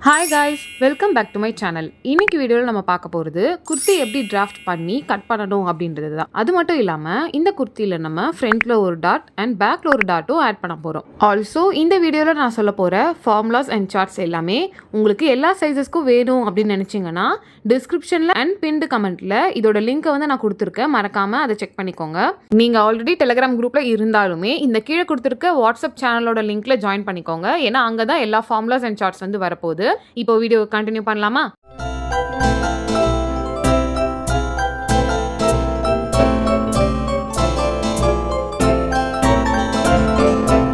Hi guys, welcome back to my channel. இன்னைக்கு வீடியோவில் நம்ம பார்க்க போகிறது குர்த்தி எப்படி டிராஃப்ட் பண்ணி கட் பண்ணணும் அப்படின்றது தான். அது மட்டும் இல்லாமல் இந்த குர்த்தியில் நம்ம ஃப்ரண்ட்டில் ஒரு டாட் அண்ட் பேக்கில் ஒரு டாட்டும் ஆட் பண்ண போகிறோம். ஆல்சோ இந்த வீடியோவில் நான் சொல்ல போகிற ஃபார்முலாஸ் அண்ட் சார்ட்ஸ் எல்லாமே உங்களுக்கு எல்லா சைஸஸ்க்கும் வேணும் அப்படின்னு நினச்சிங்கன்னா டிஸ்கிரிப்ஷனில் அண்ட் பின்டு கமெண்ட்டில் இதோட லிங்க்கை வந்து நான் கொடுத்துருக்கேன். மறக்காமல் அதை செக் பண்ணிக்கோங்க. நீங்கள் ஆல்ரெடி டெலிகிராம் குரூப்பில் இருந்தாலுமே இந்த கீழே கொடுத்துருக்க வாட்ஸ்அப் சேனலோட லிங்க்கில் ஜாயின் பண்ணிக்கோங்க. ஏன்னா அங்கே தான் எல்லா ஃபார்முலாஸ் அண்ட் சார்ட்ஸ் வந்து வரப்போகுது. இப்போ வீடியோ கண்டினியூ பண்ணலாமா?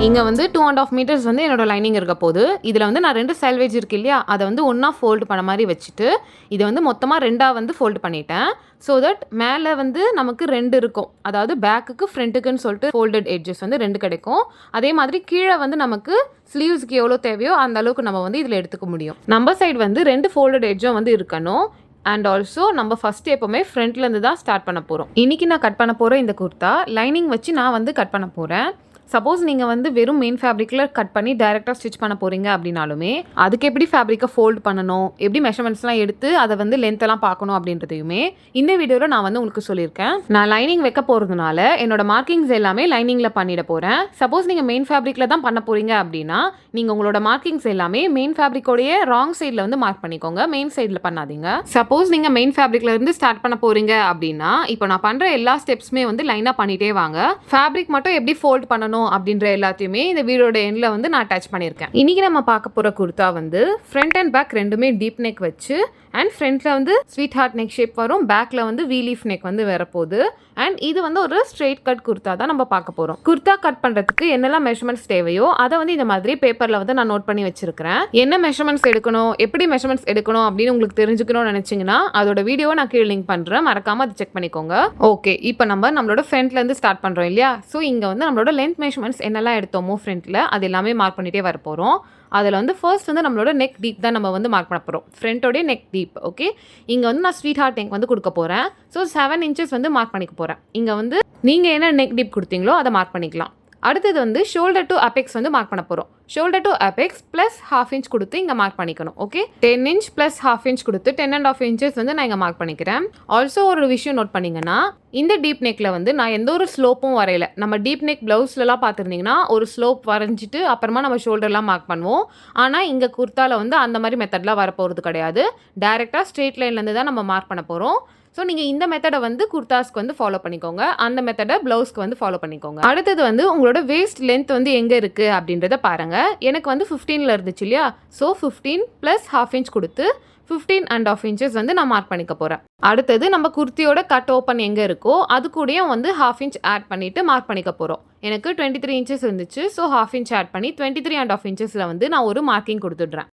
இங்கே வந்து 2.5 மீட்டர்ஸ் வந்து என்னோட லைனிங் இருக்க போது. இதில் வந்து நான் 2 செல்வேஜ் இருக்கு இல்லையா, அதை வந்து ஒன்றா ஃபோல்டு பண்ண மாதிரி வச்சுட்டு இதை வந்து மொத்தமாக 2ஆக வந்து ஃபோல்டு பண்ணிட்டேன். ஸோ தட் மேலே வந்து நமக்கு 2 இருக்கும். அதாவது பேக்குக்கு ஃப்ரண்ட்டுக்குன்னு சொல்லிட்டு ஃபோல்டட் எட்ஜஸ் வந்து 2 கிடைக்கும். அதே மாதிரி கீழே வந்து நமக்கு ஸ்லீவ்ஸ்க்கு எவ்வளோ தேவையோ அந்த அளவுக்கு நம்ம வந்து இதில் எடுத்துக்க முடியும். நம்ம சைடு வந்து 2 ஃபோல்டட் எட்ஜும் வந்து இருக்கணும். அண்ட் ஆல்சோ நம்ம ஃபஸ்ட்டு எப்போவுமே ஃப்ரண்ட்லேருந்து தான் ஸ்டார்ட் பண்ண போகிறோம். இன்றைக்கி நான் கட் பண்ண போகிற இந்த குர்த்தா லைனிங் வச்சு நான் வந்து கட் பண்ண போகிறேன். சப்போஸ் நீங்கள் வந்து வெறும் மெயின் ஃபேப்ரிக்கில் கட் பண்ணி டைரெக்டாக ஸ்டிச் பண்ண போகிறீங்க அப்படின்னாலுமே அதுக்கு எப்படி ஃபேப்ரிக்கை ஃபோல்டு பண்ணணும், எப்படி மெஷர்மெண்ட்ஸ்லாம் எடுத்து அதை வந்து லென்த்தெல்லாம் பார்க்கணும் அப்படின்றதையுமே இந்த வீடியோவில் நான் வந்து உங்களுக்கு சொல்லியிருக்கேன். நான் லைனிங் வைக்க போகிறதுனால என்னோட மார்க்கிங்ஸ் எல்லாமே லைனிங்கில் பண்ணிட போகிறேன். சப்போஸ் நீங்கள் மெயின் ஃபேப்ரிக்கில் தான் பண்ண போகிறீங்க அப்படின்னா நீங்கள் உங்களோட மார்க்கிங்ஸ் எல்லாமே மெயின் ஃபேப்ரிக்கோடைய ராங் சைடில் வந்து மார்க் பண்ணிக்கோங்க. மெயின் சைடில் பண்ணாதீங்க. சப்போஸ் நீங்கள் மெயின் ஃபேப்ரிக்கில் இருந்து ஸ்டார்ட் பண்ண போகிறீங்க அப்படின்னா இப்போ நான் பண்ணுற எல்லா ஸ்டெப்ஸுமே வந்து லைனாக பண்ணிகிட்டே வாங்க. ஃபேப்ரிக் மட்டும் எப்படி ஃபோல்டு பண்ணணும் அப்படின்ற எல்லாத்தையுமே இந்த வீடியோட எண்ட்ல வந்து நான் டச் பண்ணியிருக்கேன். இன்னைக்கு நம்ம பார்க்க போற குர்தா வந்து ஃப்ரண்ட் அண்ட் பேக் ரெண்டுமே டீப் நெக் வச்சு அண்ட் ஃப்ரண்ட்ல வந்து ஸ்வீட் ஹார்ட் நெக் ஷேப் வரும், பேக்ல வந்து வி லீஃப் நெக் வந்து வரப்போகுது. அண்ட் இது வந்து ஒரு ஸ்ட்ரெயிட் கட் குர்தா தான் நம்ம பார்க்க போறோம். குர்தா கட் பண்றதுக்கு என்னெல்லாம் மெஷர்மெண்ட்ஸ் தேவையோ அதை வந்து இந்த மாதிரி பேப்பர்ல வந்து நான் நோட் பண்ணி வச்சிருக்கிறேன். என்ன மெஷர்மெண்ட்ஸ் எடுக்கணும், எப்படி மெஷர்மெண்ட்ஸ் எடுக்கணும் அப்படின்னு உங்களுக்கு தெரிஞ்சுக்கணும்னு நினைச்சீங்கன்னா அதோட வீடியோவை நான் கீழே லிங்க் பண்றேன். மறக்காம அதை செக் பண்ணிக்கோங்க. ஓகே, இப்போ நம்மளோட ஃப்ரண்ட்ல இருந்து ஸ்டார்ட் பண்றோம் இல்லையா. ஸோ இங்க வந்து நம்மளோட லென்த் மெஷர்மெண்ட்ஸ் என்னெல்லாம் எடுத்தோமோ ஃப்ரண்ட்ல அது எல்லாமே மார்க் பண்ணிட்டே வர போறோம். அதில் வந்து ஃபர்ஸ்ட் வந்து நம்மளோட நெக் டீப் தான் நம்ம வந்து மார்க் பண்ண போகிறோம். ஃப்ரண்ட்டோடைய நெக் டீப். ஓகே, இங்கே வந்து நான் ஸ்வீட் ஹார்ட் நெக் வந்து கொடுக்க போகிறேன். ஸோ 7 inches வந்து மார்க் பண்ணிக்க போகிறேன். இங்கே வந்து நீங்கள் என்ன நெக் டீப் கொடுத்தீங்களோ அதை மார்க் பண்ணிக்கலாம். அடுத்தது வந்து ஷோல்டர் டு அபெக்ஸ் வந்து மார்க் பண்ண போகிறோம். Shoulder to apex plus 1/2 inch கொடுத்து இங்கே மார்க் பண்ணிக்கணும். ஓகே, 10 inch ப்ளஸ் 1/2 inch கொடுத்து 10.5 inches வந்து நான் இங்கே மார்க் பண்ணிக்கிறேன். ஆல்சோ ஒரு விஷயம் நோட் பண்ணிங்கன்னா இந்த டீப் நெக்கில் வந்து நான் எந்த ஒரு ஸ்லோப்பும் வரையில. நம்ம டீப் நெக் ப்ளவுஸ்லலாம் பார்த்துருந்தீங்கன்னா ஒரு ஸ்லோப் வரைஞ்சிட்டு அப்புறமா நம்ம ஷோல்டர்லாம் மார்க் பண்ணுவோம். ஆனால் இங்கே குர்த்தாவில் வந்து அந்த மாதிரி மெத்தட்லாம் வரப்போகிறது கிடையாது. டேரெக்டாக ஸ்ட்ரெயிட் லைன்லேருந்து தான் நம்ம மார்க் பண்ண போகிறோம். ஸோ நீங்கள் இந்த மெத்தடை வந்து குர்தாஸ்க்கு வந்து ஃபாலோ பண்ணிக்கோங்க, அந்த மெத்தடை ப்ளவுஸ்க்கு வந்து ஃபாலோ பண்ணிக்கோங்க. அடுத்தது வந்து உங்களோட வேஸ்ட் லென்த் வந்து எங்கே இருக்குது அப்படின்றத பாருங்கள். எனக்கு வந்து 15ல் இருந்துச்சு இல்லையா. ஸோ 15 + 1/2 inch கொடுத்து 15.5 inches வந்து நான் மார்க் பண்ணிக்க போகிறேன். அடுத்தது நம்ம குர்த்தியோட கட் ஓப்பன் எங்கே இருக்கோ அது கூடயும் வந்து 1/2 inch ஆட் பண்ணிவிட்டு மார்க் பண்ணிக்க போகிறோம். எனக்கு 23 inches இருந்துச்சு. ஸோ 1/2 inch ஆட் பண்ணி 23.5 inchesல வந்து நான் ஒரு மார்க்கிங் கொடுத்துட்றேன்.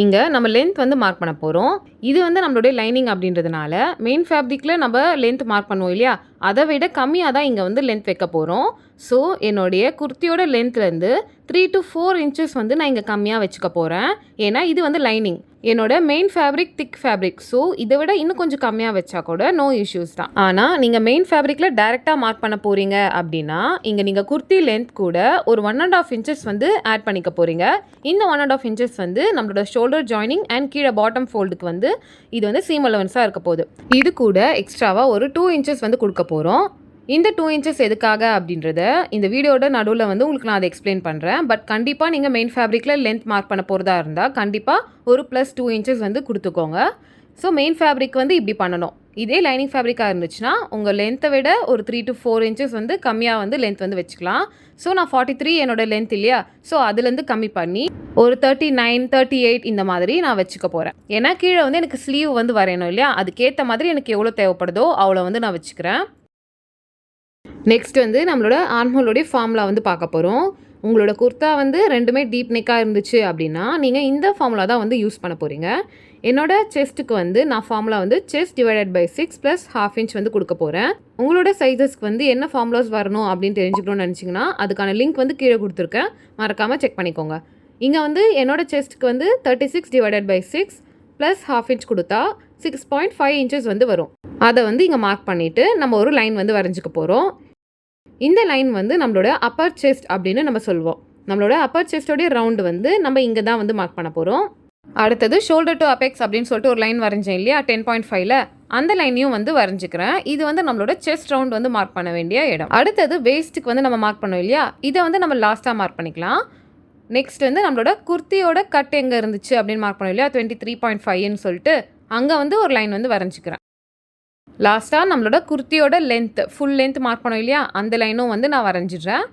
இங்கே நம்ம லென்த் வந்து மார்க் பண்ண போகிறோம். இது வந்து நம்மளுடைய லைனிங் அப்படின்றதுனால மெயின் ஃபேப்ரிக்கில் நம்ம லென்த் மார்க் பண்ணுவோம் இல்லையா, அதை விட கம்மியாக தான் இங்கே வந்து லென்த் வைக்க போகிறோம். ஸோ என்னுடைய குர்த்தியோட லென்த்லேருந்து 3 to 4 inches வந்து நான் இங்கே கம்மியாக வச்சுக்க போகிறேன். ஏன்னா இது வந்து லைனிங், என்னோட மெயின் ஃபேப்ரிக் திக் ஃபேப்ரிக். ஸோ இதை விட இன்னும் கொஞ்சம் கம்மியாக வச்சா கூட நோ இஷ்யூஸ் தான். ஆனால் நீங்கள் மெயின் ஃபேப்ரிக்கில் டைரெக்டாக மார்க் பண்ண போகிறீங்க அப்படின்னா இங்கே நீங்கள் குர்த்தி லென்த் கூட ஒரு 1.5 inches வந்து ஆட் பண்ணிக்க போகிறீங்க. இந்த 1.5 inches வந்து நம்மளோட ஷோல்டர் ஜாயினிங் அண்ட் கீழே பாட்டம் ஃபோல்டுக்கு வந்து இது வந்து சீம் அலவன்ஸாக இருக்க போகுது. இது கூட எக்ஸ்ட்ராவாக ஒரு 2 inches வந்து கொடுக்க போகிறோம். இந்த 2 inches எதுக்காக அப்படின்றத இந்த வீடியோட நடுவில் வந்து உங்களுக்கு நான் அதை எக்ஸ்பிளைன் பண்ணுறேன். பட் கண்டிப்பாக நீங்கள் மெயின் ஃபேப்ரிக்கில் லென்த் மார்க் பண்ண போகிறதா இருந்தால் கண்டிப்பாக ஒரு +2 inches வந்து கொடுத்துக்கோங்க. ஸோ மெயின் ஃபேப்ரிக் வந்து இப்படி பண்ணணும். இதே லைனிங் ஃபேப்ரிக்காக இருந்துச்சுன்னா உங்கள் லென்த்தை விட ஒரு 3 to 4 inches வந்து கம்மியாக வந்து லென்த் வந்து வச்சுக்கலாம். ஸோ நான் 43 என்னோட லென்த் இல்லையா, ஸோ அதுலேருந்து கம்மி பண்ணி ஒரு 39, 38 இந்த மாதிரி நான் வச்சுக்க போகிறேன். ஏன்னா கீழே வந்து எனக்கு ஸ்லீவ் வந்து வரையணும் இல்லையா, அதுக்கேற்ற மாதிரி எனக்கு எவ்வளோ தேவைப்படுதோ அவ்வளோ வந்து நான் வச்சுக்கிறேன். நெக்ஸ்ட் வந்து நம்மளோட ஆர்ம்ஹோலோடைய ஃபார்முலா வந்து பார்க்க போகிறோம். உங்களோட குர்த்தா வந்து ரெண்டுமே டீப் நெக்காக இருந்துச்சு அப்படின்னா நீங்கள் இந்த ஃபார்முலா தான் வந்து யூஸ் பண்ண போகிறீங்க. என்னோட செஸ்ட்டுக்கு வந்து நான் ஃபார்முலா வந்து செஸ்ட் டிவைடட் பை 6 + 1/2 inch வந்து கொடுக்க போகிறேன். உங்களோட சைஸஸ்க்கு வந்து என்ன ஃபார்முலாஸ் வரணும் அப்படின்னு தெரிஞ்சுக்கணும்னு நினச்சிங்கன்னா அதுக்கான லிங்க் வந்து கீழே கொடுத்துருக்கேன். மறக்காமல் செக் பண்ணிக்கோங்க. இங்கே வந்து என்னோட செஸ்ட்டுக்கு வந்து 36 divided by 6 + 1/2 inch கொடுத்தா 6.5 inches வந்து வரும். அதை வந்து இங்கே மார்க் பண்ணிவிட்டு நம்ம ஒரு லைன் வந்து வரைஞ்சிக்க போகிறோம். இந்த லைன் வந்து நம்மளோட அப்பர் செஸ்ட் அப்படின்னு நம்ம சொல்லுவோம். நம்மளோட அப்பர் செஸ்டோடைய ரவுண்டு வந்து நம்ம இங்கே தான் வந்து மார்க் பண்ண போகிறோம். அடுத்தது ஷோல்டர் டு அபெக்ஸ் அப்படின்னு சொல்லிட்டு ஒரு லைன் வரைஞ்சேன் இல்லையா 10.5ல, அந்த லைனையும் வந்து வரைஞ்சிக்கிறேன். இது வந்து நம்மளோட செஸ்ட் ரவுண்ட் வந்து மார்க் பண்ண வேண்டிய இடம். அடுத்தது வேஸ்ட்டுக்கு வந்து நம்ம மார்க் பண்ணோம் இல்லையா, இதை வந்து நம்ம லாஸ்ட்டாக மார்க் பண்ணிக்கலாம். நெக்ஸ்ட் வந்து நம்மளோட குர்த்தியோட கட் எங்கே இருந்துச்சு அப்படின்னு மார்க் பண்ணோம் இல்லையா 23.5ன்னு சொல்லிட்டு, அங்கே வந்து ஒரு லைன் வந்து வரைஞ்சிக்கிறேன். லாஸ்ட்டாக நம்மளோட குர்த்தியோட லென்த் ஃபுல் லென்த் மார்க் பண்ணோம் இல்லையா, அந்த லைனும் வந்து நான் வரைஞ்சிடுறேன்.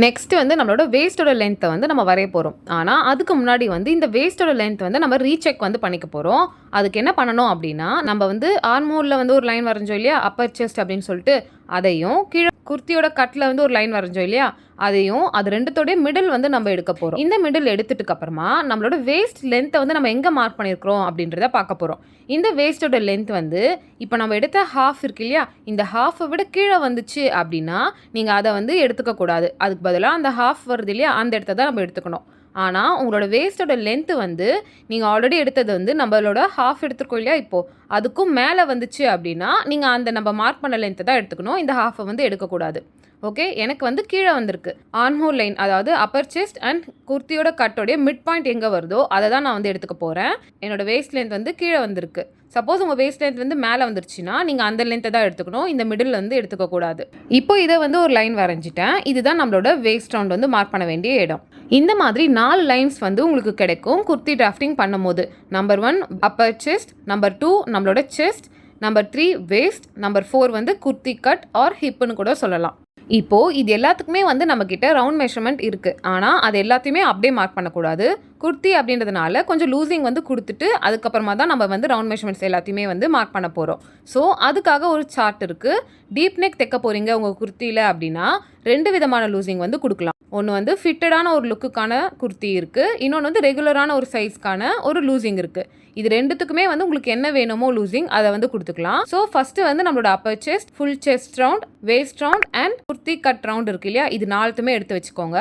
நெக்ஸ்ட் வந்து நம்மளோட வேஸ்ட்டோட லென்த்தை வந்து நம்ம வரைய போகிறோம். ஆனால் அதுக்கு முன்னாடி வந்து இந்த வேஸ்ட்டோட லென்த் வந்து நம்ம ரீசெக் வந்து பண்ணிக்க போகிறோம். அதுக்கு என்ன பண்ணணும் அப்படின்னா, நம்ம வந்து ஆர்மோலில் வந்து ஒரு லைன் வரைஞ்சோம் இல்லையா அப்பர் செஸ்ட் அப்படின்னு சொல்லிட்டு, அதையும் கீழே குர்த்தியோட கட்டில் வந்து ஒரு லைன் வரைஞ்சோம் இல்லையா அதையும், அது ரெண்டுத்தோடைய மிடில் வந்து நம்ம எடுக்க போகிறோம். இந்த மிடில் எடுத்துட்டுக்கு அப்புறமா நம்மளோட வேஸ்ட் லென்த்தை வந்து நம்ம எங்கே மார்க் பண்ணியிருக்கிறோம் அப்படின்றத பார்க்க போகிறோம். இந்த வேஸ்ட்டோட லென்த் வந்து இப்போ நம்ம எடுத்த ஹாஃப் இருக்கு இல்லையா, இந்த ஹாஃபை விட கீழே வந்துச்சு அப்படின்னா நீங்கள் அதை வந்து எடுத்துக்கக்கூடாது. அதுக்கு பதிலாக அந்த ஹாஃப் வருது இல்லையா அந்த இடத்த தான் நம்ம எடுத்துக்கணும். ஆனால் உங்களோட வேஸ்ட்டோட லென்த்து வந்து நீங்கள் ஆல்ரெடி எடுத்தது வந்து நம்மளோட ஹாஃப் எடுத்துருக்கோம் இல்லையா இப்போது, அதுக்கும் மேலே வந்துச்சு அப்படின்னா நீங்கள் அந்த நம்ம மார்க் பண்ண லென்த்தை தான் எடுத்துக்கணும். இந்த ஹாஃபை வந்து எடுக்கக்கூடாது. ஓகே, எனக்கு வந்து கீழே வந்திருக்கு ஆர்ம்ஹோல் லைன், அதாவது அப்பர் செஸ்ட் அண்ட் குர்த்தியோட கட்டோடைய மிட் பாயிண்ட் எங்கே வருதோ அதை தான் நான் வந்து எடுத்துக்க போகிறேன். என்னோட வேஸ்ட் லென்த் வந்து கீழே வந்திருக்கு. சப்போஸ் உங்கள் வேஸ்ட் லென்த் வந்து மேலே வந்துருச்சுன்னா நீங்கள் அந்த லென்த்தை தான் எடுத்துக்கணும், இந்த மிடில் வந்து எடுத்துக்கக்கூடாது. இப்போ இதை வந்து ஒரு லைன் வரைஞ்சிட்டேன். இதுதான் நம்மளோட வேஸ்ட் ரவுண்ட் வந்து மார்க் பண்ண வேண்டிய இடம். இந்த மாதிரி 4 லைன்ஸ் வந்து உங்களுக்கு கிடைக்கும் குர்த்தி டிராஃப்டிங் பண்ணும்போது. நம்பர் 1 அப்பர் செஸ்ட், நம்பர் 2 நம்மளோட செஸ்ட், நம்பர் 3 வேஸ்ட், நம்பர் 4 வந்து குர்த்தி கட் ஆர் ஹிப்புன்னு கூட சொல்லலாம். இப்போது இது எல்லாத்துக்குமே வந்து நம்மக்கிட்ட ரவுண்ட் மெஷர்மெண்ட் இருக்குது. ஆனால் அது எல்லாத்தையுமே அப்படியே மார்க் பண்ணக்கூடாது. குர்த்தி அப்படின்றதுனால கொஞ்சம் லூசிங் வந்து கொடுத்துட்டு அதுக்கப்புறமா தான் நம்ம வந்து ரவுண்ட் மெஷர்மெண்ட்ஸ் எல்லாத்தையுமே வந்து மார்க் பண்ண போகிறோம். ஸோ அதுக்காக ஒரு சார்ட் இருக்குது. டீப் நெக் தைக்க போகிறீங்க உங்கள் குர்த்தியில் அப்படின்னா 2 விதமான லூசிங் வந்து கொடுக்கலாம். ஒன்று வந்து ஃபிட்டடான ஒரு லுக்குக்கான குர்த்தி இருக்குது, இன்னொன்று வந்து ரெகுலரான ஒரு சைஸ்க்கான ஒரு லூசிங் இருக்குது. இது ரெண்டுத்துக்குமே வந்து உங்களுக்கு என்ன வேணுமோ லூசிங் அதை வந்து கொடுத்துக்கலாம். ஸோ ஃபஸ்ட்டு வந்து நம்மளோட Appar chest, full chest round, waste round and kurti cut round இருக்கு இல்லையா, இது 4த்துமே எடுத்து வச்சுக்கோங்க.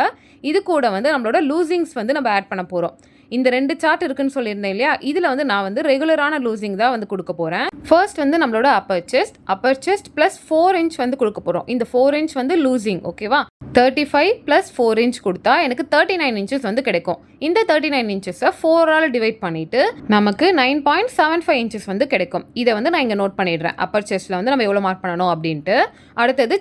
இது கூட வந்து நம்மளோட லூசிங்ஸ் வந்து நம்ம ஆட் பண்ண போகிறோம். இந்த 2 சார்ட் இருக்குன்னு சொல்லியிருந்தேன் இல்லையா, இதில் வந்து நான் வந்து ரெகுலரான லூசிங் தான் வந்து கொடுக்க போகிறேன். ஃபர்ஸ்ட் வந்து நம்மளோட அப்பர் செஸ்ட் ப்ளஸ் 4 இன்ச் வந்து கொடுக்க போகிறோம். இந்த 4 இன்ச் வந்து லூசிங், ஓகேவா. 35 ப்ளஸ் 4 இன்ச் கொடுத்தா எனக்கு 39 இன்ச்சஸ் வந்து கிடைக்கும். இந்த 39 இன்ச்சஸை 4ஆல் டிவைட் பண்ணிவிட்டு நமக்கு 9.75 இன்ச்சஸ் வந்து கிடைக்கும். இதை வந்து நான் இங்கே நோட் பண்ணிடுறேன். அப்பர் செஸ்ட்டில் வந்து நம்ம எவ்வளோ மார்க் பண்ணணும் அப்படின்ட்டு. அடுத்தது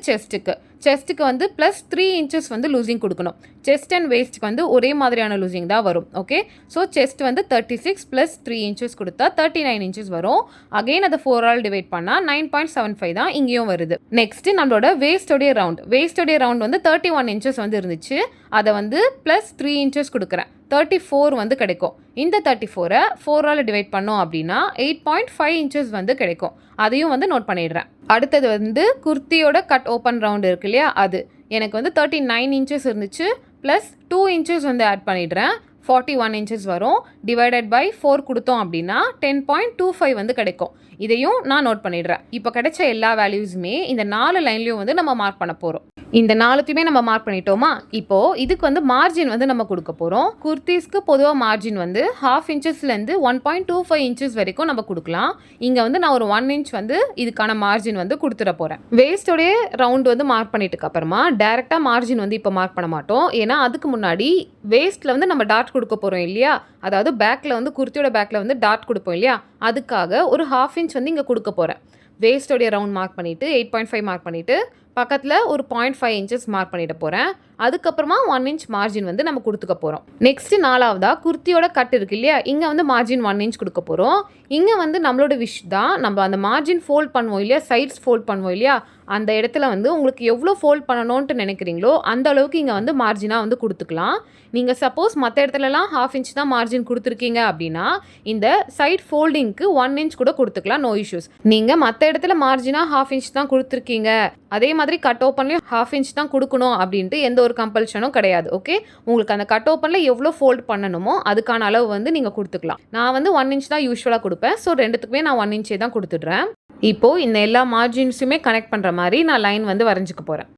செஸ்ட்டுக்கு வந்து ப்ளஸ் 3 இன்ச்சஸ் வந்து லூசிங் கொடுக்கணும். செஸ்ட் அண்ட் வேஸ்ட்டுக்கு வந்து ஒரே மாதிரியான லூசிங் தான் வரும். ஓகே, ஸோ செஸ்ட் வந்து 36 ப்ளஸ் 3 இன்ச்சஸ் கொடுத்தா 39 இன்ச்சஸ் வரும். அகெயின் அதை 4ஆல் டிவைட் பண்ணால் 9.75 தான் இங்கேயும் வருது. நெக்ஸ்ட் நம்மளோட வேஸ்டோடைய ரவுண்ட் வந்து 31 இன்ச்சஸ் வந்து இருந்துச்சு. அதை வந்து ப்ளஸ் 3 இன்ச்சஸ் கொடுக்குறேன். 34 வந்து கிடைக்கும். இந்த 34ஐ 4ஆல் டிவைட் பண்ணோம் அப்படின்னா 8.5 இன்ச்சஸ் வந்து கிடைக்கும். அதையும் வந்து நோட் பண்ணிடுறேன். அடுத்தது வந்து குர்த்தியோட கட் ஓப்பன் ரவுண்ட் இருக்கு இல்லையா, அது எனக்கு வந்து 39 இன்ச்சஸ் இருந்துச்சு. ப்ளஸ் 2 இன்ச்சஸ் வந்து ஆட் பண்ணிடுறேன். 41 இன்ச்சஸ் வரும். டிவைடட் பை 4 கொடுத்தோம் அப்படின்னா 10.25 வந்து கிடைக்கும். இதையும் நான் நோட் பண்ணிடுறேன். இப்போ கிடைச்ச எல்லா வேல்யூஸுமே இந்த 4 லைன்லையும் வந்து நம்ம மார்க் பண்ண போகிறோம். இந்த 4த்தையுமே நம்ம மார்க் பண்ணிட்டோமா. இப்போது இதுக்கு வந்து மார்ஜின் வந்து நம்ம கொடுக்க போகிறோம். குர்த்திஸ்க்கு பொதுவாக மார்ஜின் வந்து 1/2 இன்ச்சஸ்லேருந்து 1.25 இன்ச்சஸ் வரைக்கும் நம்ம கொடுக்கலாம். இங்கே வந்து நான் ஒரு 1 இன்ச் வந்து இதுக்கான மார்ஜின் வந்து கொடுத்துட போகிறேன். வேஸ்டோடைய ரவுண்ட் வந்து மார்க் பண்ணிட்டுக்கு அப்புறமா டேரெக்டாக மார்ஜின் வந்து இப்போ மார்க் பண்ண மாட்டோம். ஏன்னா அதுக்கு முன்னாடி வேஸ்ட்டில் வந்து நம்ம டாட் கொடுக்க போகிறோம் இல்லையா, அதாவது பேக்கில் வந்து குர்த்தியோட பேக்கில் வந்து டாட் கொடுப்போம் இல்லையா, அதுக்காக ஒரு 1/2 இன்ச் வந்து இங்கே கொடுக்க போகிறேன். வேஸ்டோடைய ரவுண்ட் மார்க் பண்ணிவிட்டு 8.5 மார்க் பண்ணிவிட்டு பக்கத்தில் ஒரு 0.5 இன்ச்சஸ் மார்க் பண்ணிட போகிறேன். அதுக்கப்புறமா 1 இன்ச் மார்ஜின் வந்து நம்ம கொடுத்துக்க போகிறோம். நெக்ஸ்ட்டு 4ஆவதா குர்த்தியோட கட் இருக்கு இல்லையா, இங்கே வந்து மார்ஜின் 1 இன்ச் கொடுக்க போகிறோம். இங்கே வந்து நம்மளோட விஷ் தான், நம்ம அந்த மார்ஜின் ஃபோல்ட் பண்ணுவோம் இல்லையா, சைட்ஸ் ஃபோல்ட் பண்ணுவோம் இல்லையா, அந்த இடத்துல வந்து உங்களுக்கு எவ்வளோ ஃபோல்ட் பண்ணணும்ன்ட்டு நினைக்கிறீங்களோ அந்த அளவுக்கு இங்கே வந்து மார்ஜினாக வந்து கொடுத்துக்கலாம். நீங்கள் சப்போஸ் மற்ற இடத்துலலாம் 1/2 இன்ச் தான் மார்ஜின் கொடுத்துருக்கீங்க அப்படின்னா இந்த சைட் ஃபோல்டிங்க்கு 1 இன்ச் கூட கொடுத்துக்கலாம், நோ இஷ்யூஸ். நீங்கள் மற்ற இடத்துல மார்ஜினாக 1/2 இன்ச் தான் கொடுத்துருக்கீங்க, அதே மாதிரி கட் ஓப்பன்லேயும் 1/2 இன்ச் தான் கொடுக்கணும் அப்படின்ட்டு எந்த ஒரு கம்பல்ஷனும் கிடையாது. ஓகே, உங்களுக்கு அந்த கட் ஓப்பனில் எவ்வளோ ஃபோல்ட் பண்ணணுமோ அதுக்கான அளவு வந்து நீங்கள் கொடுத்துக்கலாம். நான் வந்து 1 இன்ச் தான் யூஸ்வலாக கொடுப்பேன். ஸோ ரெண்டுத்துக்குமே நான் 1 இன்ச்சே தான் கொடுத்துட்றேன். இப்போது இந்த எல்லா மார்ஜின்ஸுமே கனெக்ட் பண்ணுற மாதிரி நான் லைன் வந்து வரைஞ்சிக்க போகிறேன்.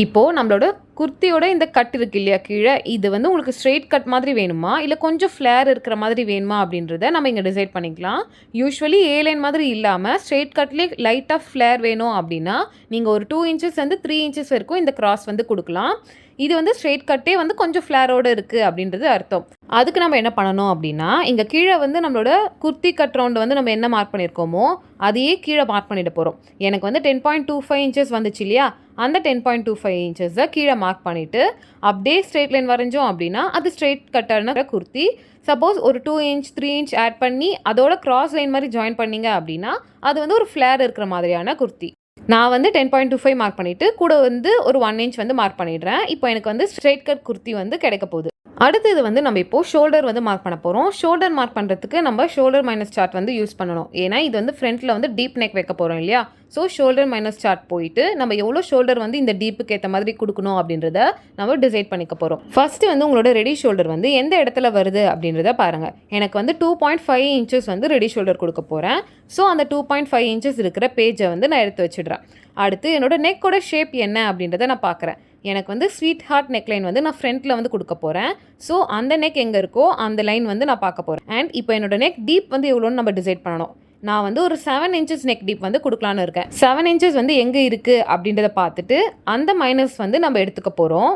இப்போது நம்மளோட குர்த்தியோட இந்த கட் இருக்கு இல்லையா கீழே, இது வந்து உங்களுக்கு ஸ்ட்ரெயிட் கட் மாதிரி வேணுமா இல்லை கொஞ்சம் ஃப்ளேர் இருக்கிற மாதிரி வேணுமா அப்படின்றத நம்ம இங்கே டிசைட் பண்ணிக்கலாம். யூஸ்வலி ஏ லைன் மாதிரி இல்லாமல் ஸ்ட்ரெயிட் கட்லேயே லைட்டாக ஃப்ளேர் வேணும் அப்படின்னா நீங்கள் ஒரு 2 இன்ச்சஸ் வந்து 3 இன்ச்சஸ் வரைக்கும் இந்த கிராஸ் வந்து கொடுக்கலாம். இது வந்து ஸ்ட்ரெயிட் கட்டே வந்து கொஞ்சம் ஃப்ளேரோடு இருக்குது அப்படின்றது அர்த்தம். அதுக்கு நம்ம என்ன பண்ணணும் அப்படின்னா, இங்கே கீழே வந்து நம்மளோட குர்த்தி கட் ரவுண்டு வந்து நம்ம என்ன மார்க் பண்ணியிருக்கோமோ அதையே கீழே மார்க் பண்ணிட போகிறோம். எனக்கு வந்து 10.25 இன்ச்சஸ் வந்துச்சு இல்லையா, அந்த 10.25 இன்ச்சஸை கீழே மார்க் பண்ணிவிட்டு அப்படியே ஸ்ட்ரெயிட் லைன் வரைஞ்சோம் அப்படின்னா அது ஸ்ட்ரெயிட் கட்டான குர்த்தி. சப்போஸ் ஒரு 2 இன்ச் 3 இன்ச் ஆட் பண்ணி அதோட கிராஸ் லைன் மாதிரி ஜாயின் பண்ணிங்க அப்படின்னா அது வந்து ஒரு ஃப்ளேர் இருக்கிற மாதிரியான குர்த்தி. நான் வந்து 10.25 மார்க் பண்ணிவிட்டு கூட வந்து ஒரு 1 இன்ச் வந்து மார்க் பண்ணிடுறேன். இப்போ எனக்கு வந்து ஸ்ட்ரெயிட் கட் குர்த்தி வந்து கிடைக்க போகுது. அடுத்தது வந்து நம்ம இப்போது ஷோல்டர் வந்து மார்க் பண்ண போகிறோம். ஷோல்டர் மார்க் பண்ணுறதுக்கு நம்ம ஷோல்டர் மைனஸ் சார்ட் வந்து யூஸ் பண்ணணும். ஏன்னா இது வந்து ஃப்ரண்ட்டில் வந்து டீப் நெக் வைக்க போகிறோம் இல்லையா. ஸோ ஷோல்டர் மைனஸ் சார்ட் போயிட்டு நம்ம எவ்வளோ ஷோல்டர் வந்து இந்த டீப்புக்கு ஏற்ற மாதிரி கொடுக்கணும் அப்படின்றத நம்ம டிசைட் பண்ணிக்க போகிறோம். ஃபஸ்ட்டு வந்து உங்களோட ரெடி ஷோல்டர் வந்து எந்த இடத்துல வருது அப்படின்றத பாருங்கள். எனக்கு வந்து 2.5 இன்ச்சஸ் வந்து ரெடி ஷோல்டர் கொடுக்க போகிறேன். ஸோ அந்த 2.5 இன்ச்சஸ் இருக்கிற பேஜை வந்து நான் எடுத்து வச்சிடுறேன். அடுத்து என்னோட நெக்கோட ஷேப் என்ன அப்படின்றத நான் பார்க்குறேன். எனக்கு வந்து ஸ்வீட் ஹார்ட் நெக் லைன் வந்து நான் ஃப்ரண்ட்டில் வந்து கொடுக்க போகிறேன். ஸோ அந்த நெக் எங்கே இருக்கோ அந்த லைன் வந்து நான் பார்க்க போகிறேன். அண்ட் இப்போ என்னோட நெக் டீப் வந்து எவ்வளோன்னு நம்ம டிசைட் பண்ணணும். நான் வந்து ஒரு 7 இன்ச்சஸ் நெக் டீப் வந்து கொடுக்கலான்னு இருக்கேன். 7 இன்ச்சஸ் வந்து எங்கே இருக்குது அப்படின்றத பார்த்துட்டு அந்த மைனஸ் வந்து நம்ம எடுத்துக்க போகிறோம்.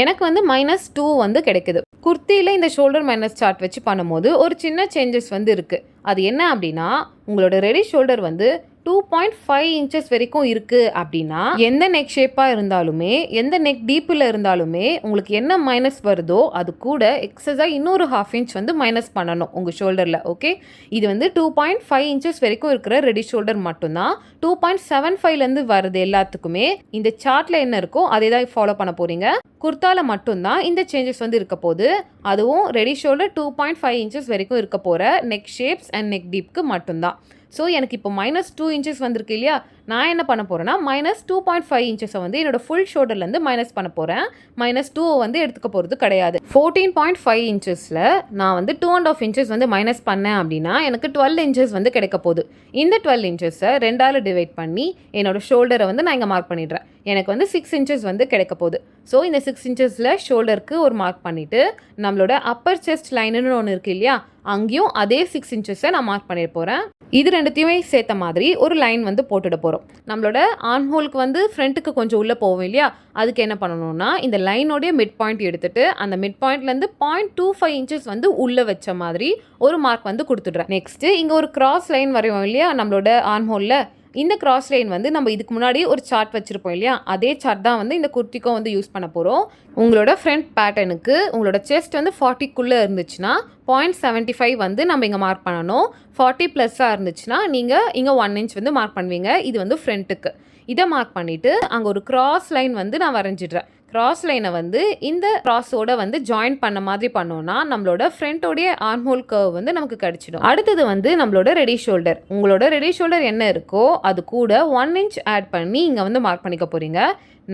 எனக்கு வந்து -2 வந்து கிடைக்குது. குர்த்தியில் இந்த ஷோல்டர் மைனஸ் சார்ட் வச்சு பண்ணும்போது ஒரு சின்ன சேஞ்சஸ் வந்து இருக்குது. அது என்ன அப்படின்னா, உங்களோட ரெடி ஷோல்டர் வந்து 2.5 இன்ச்சஸ் வரைக்கும் இருக்குது அப்படின்னா எந்த நெக் ஷேப்பாக இருந்தாலுமே எந்த நெக் டீப்பில் இருந்தாலுமே உங்களுக்கு என்ன மைனஸ் வருதோ அது கூட எக்ஸஸாக இன்னொரு 1/2 இன்ச் வந்து மைனஸ் பண்ணணும் உங்கள் ஷோல்டரில். ஓகே, இது வந்து 2.5 இன்ச்சஸ் வரைக்கும் இருக்கிற ரெடி ஷோல்டர் மட்டும்தான். 2.75லேருந்து வருது எல்லாத்துக்குமே இந்த சார்ட்டில் என்ன இருக்கோ அதே தான் ஃபாலோ பண்ண போகிறீங்க. குர்த்தால மட்டும்தான் இந்த சேஞ்சஸ் வந்து இருக்க போகுது. அதுவும் ரெடி ஷோல்டர் 2.5 இன்ச்சஸ் வரைக்கும் இருக்க போகிற நெக் ஷேப்ஸ் அண்ட் நெக் டீப்க்கு மட்டும்தான். ஸோ எனக்கு இப்போ -2 இன்ச்சஸ் வந்திருக்கு இல்லையா, நான் என்ன பண்ண போகிறேன்னா -2.5 இன்ச்சஸை வந்து என்னோட ஃபுல் ஷோல்டர்லேருந்து மைனஸ் பண்ண போகிறேன். -2 வந்து எடுத்துக்க போகிறது கிடையாது. 14.5 இன்ச்சஸில் நான் வந்து 2.5 இன்ச்சஸ் வந்து மைனஸ் பண்ணேன் அப்படின்னா எனக்கு 12 இன்ச்சஸ் வந்து கிடைக்க போகுது. இந்த 12 இன்ச்சஸை 2ஆல் டிவைட் பண்ணி என்னோட ஷோல்டரை வந்து நான் இங்கே மார்க் பண்ணிடுறேன். எனக்கு வந்து 6 இன்ச்சஸ் வந்து கிடைக்க போகுது. ஸோ இந்த 6 இன்ச்சஸில் ஷோல்டருக்கு ஒரு மார்க் பண்ணிவிட்டு நம்மளோட அப்பர் செஸ்ட் லைனுன்னு ஒன்று இருக்குது இல்லையா, அங்கேயும் அதே 6 இன்ச்சஸை நான் மார்க் பண்ணிட போகிறேன். இது ரெண்டுத்தையுமே சேர்த்த மாதிரி ஒரு லைன் வந்து போட்டுட போகிறோம். நம்மளோட ஆர்ம் ஹோலுக்கு வந்து ஃப்ரண்ட்டுக்கு கொஞ்சம் உள்ளே போவோம் இல்லையா, அதுக்கு என்ன பண்ணணும்னா இந்த லைனோடைய மிட் பாயிண்ட் எடுத்துகிட்டு அந்த மிட் பாயிண்ட்லேருந்து 0.25 இன்ச்சஸ் வந்து உள்ளே வச்ச மாதிரி ஒரு மார்க் வந்து கொடுத்துட்றேன். நெக்ஸ்ட்டு இங்கே ஒரு கிராஸ் லைன் வரைவோம் இல்லையா நம்மளோட ஆர்ம் ஹோலில், இந்த கிராஸ் லைன் வந்து நம்ம இதுக்கு முன்னாடி ஒரு சார்ட் வச்சுருப்போம் இல்லையா, அதே சார்ட் தான் வந்து இந்த குர்த்திக்கும் வந்து யூஸ் பண்ண போகிறோம். உங்களோட ஃப்ரண்ட் பேட்டர்னுக்கு உங்களோட செஸ்ட் வந்து 40க்குள்ளே இருந்துச்சுன்னா 0.75 வந்து நம்ம இங்கே மார்க் பண்ணணும். 40+ இருந்துச்சுன்னா நீங்கள் இங்கே 1 இன்ச் வந்து மார்க் பண்ணுவீங்க. இது வந்து ஃப்ரண்ட்டுக்கு. இதை மார்க் பண்ணிவிட்டு அங்கே ஒரு கிராஸ் லைன் வந்து நான் வரைஞ்சிடுறேன். கிராஸ் லைனை வந்து இந்த கிராஸோட வந்து ஜாயின் பண்ண மாதிரி பண்ணோன்னா நம்மளோட ஃப்ரண்ட்டோடைய ஆர்ம் ஹோல் கர்வ் வந்து நமக்கு கிடச்சிடும். அடுத்தது வந்து நம்மளோட ரெடி ஷோல்டர். உங்களோட ரெடி ஷோல்டர் என்ன இருக்கோ அது கூட 1 இன்ச் ஆட் பண்ணி இங்கே வந்து மார்க் பண்ணிக்க போகிறீங்க.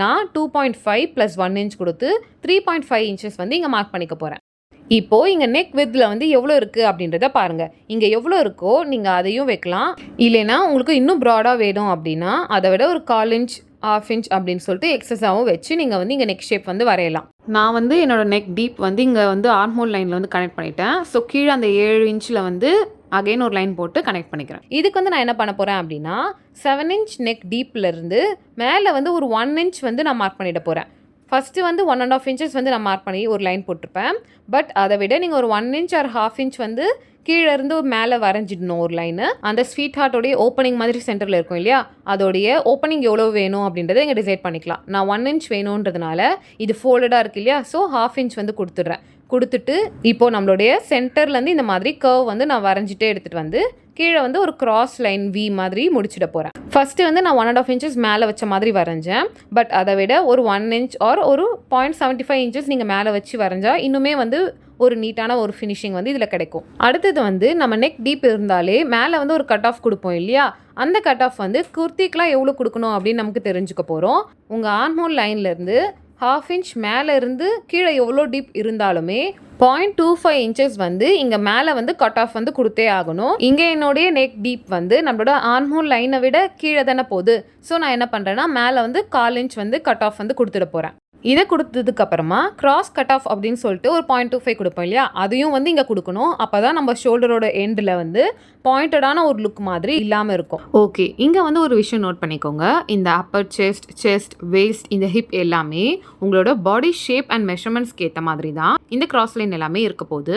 நான் 2.5 + 1 இன்ச் கொடுத்து 3.5 இன்ச்சஸ் வந்து இங்கே மார்க் பண்ணிக்க போகிறேன். இப்போது இங்கே நெக் வித்தில் வந்து எவ்வளோ இருக்குது அப்படின்றத பாருங்கள். இங்கே எவ்வளோ இருக்கோ நீங்கள் அதையும் வைக்கலாம். இல்லைனா உங்களுக்கு இன்னும் ப்ராடாக வேணும் அப்படின்னா அதை விட ஒரு 1/4 இன்ச் 1/2 இன்ச் அப்படின்னு சொல்லிட்டு எக்ஸஸாகவும் வச்சு நீங்கள் வந்து இங்கே நெக் ஷேப் வந்து வரையலாம். நான் வந்து என்னோடய நெக் டீப் வந்து இங்கே வந்து ஆர்ம் ஹோல் லைனில் வந்து கனெக்ட் பண்ணிட்டேன். ஸோ கீழே அந்த 7 இன்ச்சில் வந்து அகைன் ஒரு லைன் போட்டு கனெக்ட் பண்ணிக்கிறேன். இதுக்கு வந்து நான் என்ன பண்ண போகிறேன் அப்படின்னா 7 இன்ச் நெக் டீப்லேருந்து மேலே வந்து ஒரு 1 இன்ச் வந்து நான் மார்க் பண்ணிட போகிறேன். ஃபஸ்ட்டு வந்து 1.5 இன்ச்சஸ் வந்து நான் மார்க் பண்ணி ஒரு லைன் போட்டிருப்பேன். பட் அதை விட நீங்கள் ஒரு 1 இன்ச் ஆர் 1/2 இன்ச் வந்து கீழே இருந்து மேலே வரைஞ்சிடணும் ஒரு லைனு. அந்த ஸ்வீட் ஹார்ட்டோடைய ஓப்பனிங் மாதிரி சென்டரில் இருக்கும் இல்லையா, அதோடைய ஓப்பனிங் எவ்வளோ வேணும் அப்படின்றத இங்கே டிசைட் பண்ணிக்கலாம். நான் 1 இன்ச் வேணுன்றதுனால இது ஃபோல்டடாக இருக்கு இல்லையா, ஸோ 1/2 இன்ச் வந்து கொடுத்துட்றேன். கொடுத்துட்டு இப்போது நம்மளுடைய சென்டர்லேருந்து இந்த மாதிரி கர்வ் வந்து நான் வரைஞ்சிட்டே எடுத்துகிட்டு வந்து கீழே வந்து ஒரு கிராஸ் லைன் வி மாதிரி முடிச்சிட போகிறேன். ஃபஸ்ட்டு வந்து நான் 1.5 இன்ச்சஸ் மேலே வச்ச மாதிரி வரைஞ்சேன். பட் அதை விட ஒரு 1 இன்ச் ஆர் ஒரு 0.75 இன்ச்சஸ் நீங்கள் மேலே வச்சு வரைஞ்சா இன்னுமே வந்து ஒரு நீட்டான ஒரு ஃபினிஷிங் வந்து இதில் கிடைக்கும். அடுத்தது வந்து நம்ம நெக் டீப் இருந்தாலே மேலே வந்து ஒரு கட் ஆஃப் கொடுப்போம் இல்லையா, அந்த கட் ஆஃப் வந்து குர்த்திக்கெலாம் எவ்வளோ கொடுக்கணும் அப்படின்னு நமக்கு தெரிஞ்சுக்க போகிறோம். உங்கள் ஆர்ம் ஹோல் லைன்லேருந்து 1/2 இன்ச் மேலே இருந்து கீழே எவ்வளோ டீப் இருந்தாலுமே 0.25 இன்ச்சஸ் வந்து இங்கே மேலே வந்து கட் ஆஃப் வந்து கொடுத்தே ஆகணும். இங்கே என்னுடைய நெக் டீப் வந்து நம்மளோட ஆர்ம் ஹோல் லைனை விட கீழே தானே போகுது. ஸோ நான் என்ன பண்ணுறேன்னா மேலே வந்து 1/4 இன்ச் வந்து கட் ஆஃப் வந்து கொடுத்துட போகிறேன். இதை கொடுத்ததுக்கு அப்புறமா கிராஸ் கட் ஆஃப் அப்படின்னு சொல்லிட்டு ஒரு 0.25 கொடுப்போம் இல்லையா, அதையும் வந்து இங்கே கொடுக்கணும். அப்போ தான் நம்ம ஷோல்டரோட எண்டில் வந்து பாயிண்டடான ஒரு லுக் மாதிரி இல்லாமல் இருக்கும். ஓகே, இங்கே வந்து ஒரு விஷயம் நோட் பண்ணிக்கோங்க. இந்த அப்பர் செஸ்ட் வேஸ்ட், இந்த ஹிப் எல்லாமே உங்களோட பாடி ஷேப் அண்ட் மெஷர்மெண்ட்ஸ்க்கு ஏற்ற மாதிரி தான் இந்த கிராஸ் லைன் எல்லாமே இருக்க போகுது.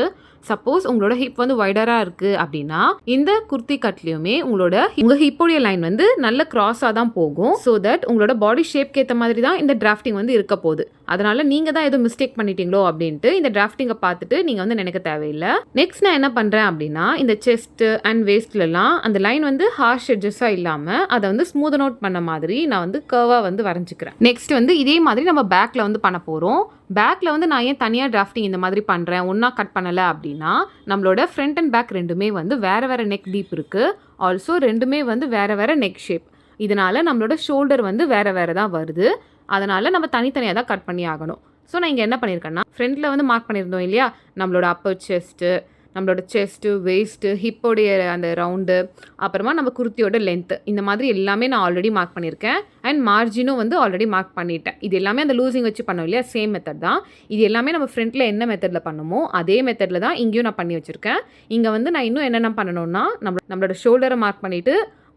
சப்போஸ் உங்களோட ஹிப் வந்து வைடராக இருக்குது அப்படின்னா இந்த குர்த்தி கட்லேயுமே உங்கள் ஹிப்போடைய லைன் வந்து நல்ல கிராஸாக தான் போகும். ஸோ தட் உங்களோட பாடி ஷேப்க்கு ஏற்ற மாதிரி தான் இந்த டிராஃப்டிங் வந்து இருக்க போகுது. அதனால நீங்கள் தான் எதுவும் மிஸ்டேக் பண்ணிட்டீங்களோ அப்படின்ட்டு இந்த டிராஃப்டிங்கை பார்த்துட்டு நீங்கள் வந்து நினைக்க தேவையில்லை. நெக்ஸ்ட் நான் என்ன பண்ணுறேன் அப்படின்னா இந்த செஸ்ட் அண்ட் வேஸ்ட்லலாம் அந்த லைன் வந்து ஹார்ஷ் எட்ஜஸாக இல்லாமல் அதை வந்து ஸ்மூத் அவுட் பண்ண மாதிரி நான் வந்து கர்வாக வந்து வரைஞ்சிக்கிறேன். நெக்ஸ்ட் வந்து இதே மாதிரி நம்ம பேக்கில் வந்து பண்ண போகிறோம். பேக்கில் வந்து நான் ஏன் தனியாக டிராஃப்டிங் இந்த மாதிரி பண்ணுறேன், ஒன்றா கட் பண்ணலை அப்படின்னா நம்மளோட ஃப்ரண்ட் அண்ட் பேக் ரெண்டுமே வந்து வேறு வேறு நெக் டீப் இருக்குது. ஆல்சோ ரெண்டுமே வந்து வேறு வேறு நெக் ஷேப். இதனால் நம்மளோட ஷோல்டர் வந்து வேறு வேறு தான் வருது. அதனால் நம்ம தனித்தனியாக தான் கட் பண்ணி ஆகணும். ஸோ நான் இங்கே என்ன பண்ணியிருக்கேன்னா ஃப்ரண்ட்டில் வந்து மார்க் பண்ணியிருந்தோம் இல்லையா, நம்மளோட அப்பர் செஸ்ட்டு வேஸ்ட்டு ஹிப்போடைய அந்த ரவுண்டு, அப்புறமா நம்ம குர்த்தியோட லென்த்து, இந்த மாதிரி எல்லாமே நான் ஆல்ரெடி மார்க் பண்ணியிருக்கேன். அண்ட் மார்ஜினும் வந்து ஆல்ரெடி மார்க் பண்ணிட்டேன். இது எல்லாமே அந்த லூசிங் வச்சு பண்ணோம் இல்லையா, சேம் மெத்தட் தான். இது எல்லாமே நம்ம ஃப்ரண்ட்டில் என்ன மெத்தடில் பண்ணுமோ அதே மெத்தடில் தான் இங்கேயும் நான் பண்ணி வச்சுருக்கேன். இங்கே வந்து நான் இன்னும் என்னென்ன பண்ணணும்னா நம்மளோட ஷோல்டரை மார்க் பண்ணிவிட்டு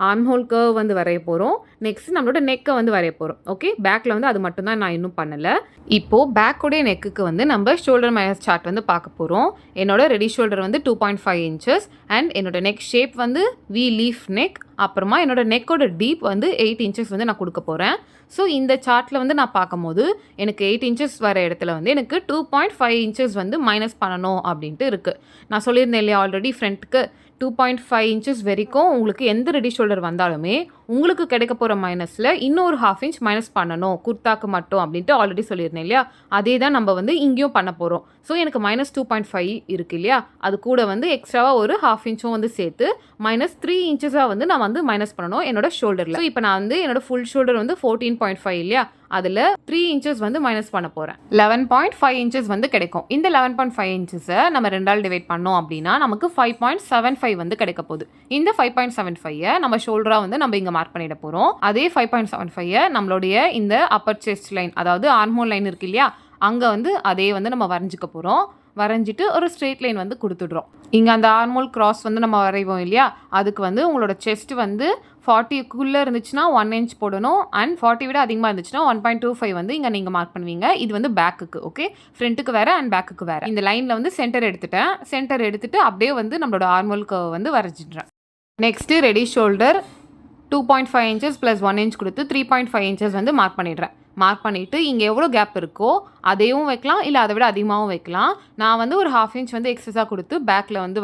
ஆர்ம்ஹோல் கர்வ் வந்து வரைய போகிறோம். நெக்ஸ்ட் நம்மளோட நெக்கை வந்து வரைய போகிறோம். ஓகே, பேக்கில் வந்து அது மட்டும்தான் நான் இன்னும் பண்ணலை. இப்போது பேக்கோடைய நெக்குக்கு வந்து நம்ம ஷோல்டர் மைனஸ் சார்ட் வந்து பார்க்க போகிறோம். என்னோட ரெடி ஷோல்டர் வந்து 2.5 inches அண்ட் என்னோட நெக் ஷேப் வந்து வி லீஃப் நெக். அப்புறமா என்னோட நெக்கோட டீப் வந்து 8 inches வந்து நான் கொடுக்க போகிறேன். ஸோ இந்த சார்ட்டில் வந்து நான் பார்க்கும்போது எனக்கு 8 inches வர இடத்துல வந்து எனக்கு 2.5 inches வந்து மைனஸ் பண்ணணும் அப்படின்ட்டு இருக்குது. நான் சொல்லியிருந்தேன் இல்லையா ஆல்ரெடி ஃப்ரண்ட்டுக்கு 2.5 inches வரைக்கும் உங்களுக்கு எந்த ரெடி ஷோல்டர் வந்தாலுமே உங்களுக்கு கிடைக்க போகிற மைனஸில் இன்னொரு 1/2 inch மைனஸ் பண்ணணும் குர்த்தாக்கு மட்டும் அப்படின்ட்டு ஆல்ரெடி சொல்லியிருந்தேன் இல்லையா, அதே தான் நம்ம வந்து இங்கேயும் பண்ண போகிறோம். ஸோ எனக்கு -2.5 இருக்குது இல்லையா, அது கூட வந்து எக்ஸ்ட்ராவாக ஒரு 1/2 inch வந்து சேர்த்து -3 inches வந்து நான் வந்து மைனஸ் பண்ணணும் என்னோட ஷோல்டரில். ஸோ இப்போ நான் வந்து என்னோட ஃபுல் ஷோல்டர் வந்து 14.5 இல்லையா, அதில் 3 inches வந்து மைனஸ் பண்ண போகிறேன். 11.5 inches வந்து கிடைக்கும். இந்த 11.5 inches-ஐ நம்ம 2ஆல் டிவைட் பண்ணோம் அப்படின்னா நமக்கு 5.75 வந்து கிடைக்க போகுது. இந்த 5.75-ஐ நம்ம ஷோல்டராக வந்து நம்ம இங்கே மார்க் பண்ணிட போகிறோம். அதே 5.75-ஐ நம்மளுடைய இந்த அப்பர் செஸ்ட் லைன், அதாவது ஆர்ம்ஹோல் லைன் இருக்கு இல்லையா, அங்கே வந்து அதே வந்து நம்ம வரைஞ்சிக்க போகிறோம். வரைஞ்சிட்டு ஒரு ஸ்ட்ரெயிட் லைன் வந்து கொடுத்துடுறோம். இங்கே அந்த ஆர்ம்ஹோல் கிராஸ் வந்து நம்ம வரைவோம் இல்லையா, அதுக்கு வந்து உங்களோட செஸ்ட் வந்து 40க்குள்ளே இருந்துச்சுன்னா 1 inch போடணும். அண்ட் 40 விட அதிகமாக இருந்துச்சுன்னா 1.25 வந்து இங்கே நீங்கள் மார்க் பண்ணுவீங்க. இது வந்து பேக்குக்கு. ஓகே, ஃப்ரண்ட்டுக்கு வேறு அண்ட் பேக்குக்கு வேறு. இந்த லைனில் வந்து சென்டர் எடுத்துட்டு அப்படியே வந்து நம்மளோட ஆர்ம்ஹோல் கர்வ் வந்து வரைஞ்சிடுறேன். Next ready shoulder 2.5 inches + 1 inch கொடுத்து 3.5 inches வந்து மார்க் பண்ணிடுறேன். மார்க் பண்ணிவிட்டு இங்கே எவ்வளோ கேப் இருக்கோ அதையும் வைக்கலாம், இல்லை அதை விட அதிகமாகவும் வைக்கலாம். நான் வந்து ஒரு 1/2 inch வந்து எக்ஸஸாக கொடுத்து பேக்கில் வந்து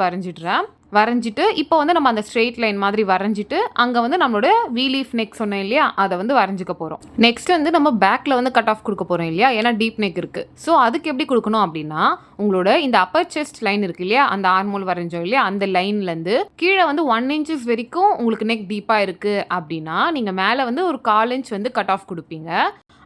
வரைஞ்சிட்டு இப்போ வந்து நம்ம அந்த ஸ்ட்ரெயிட் லைன் மாதிரி வரைஞ்சிட்டு அங்கே வந்து நம்மளோட வி லீஃப் நெக் சொன்னேன் இல்லையா, அதை வந்து வரைஞ்சிக்க போகிறோம். நெக்ஸ்ட் வந்து நம்ம பேக்கில் வந்து கட் ஆஃப் கொடுக்க போகிறோம் இல்லையா, ஏன்னா டீப் நெக் இருக்குது. ஸோ அதுக்கு எப்படி கொடுக்கணும் அப்படின்னா உங்களோட இந்த அப்பர் செஸ்ட் லைன் இருக்கு இல்லையா, அந்த ஆர்ம்ஹோல் வரைஞ்சோம் இல்லையா, அந்த லைன்லேருந்து கீழே வந்து 1 inches வரைக்கும் உங்களுக்கு நெக் டீப்பாக இருக்குது அப்படின்னா நீங்கள் மேலே வந்து ஒரு 1/4 inch வந்து கட் ஆஃப் கொடுப்பீங்க.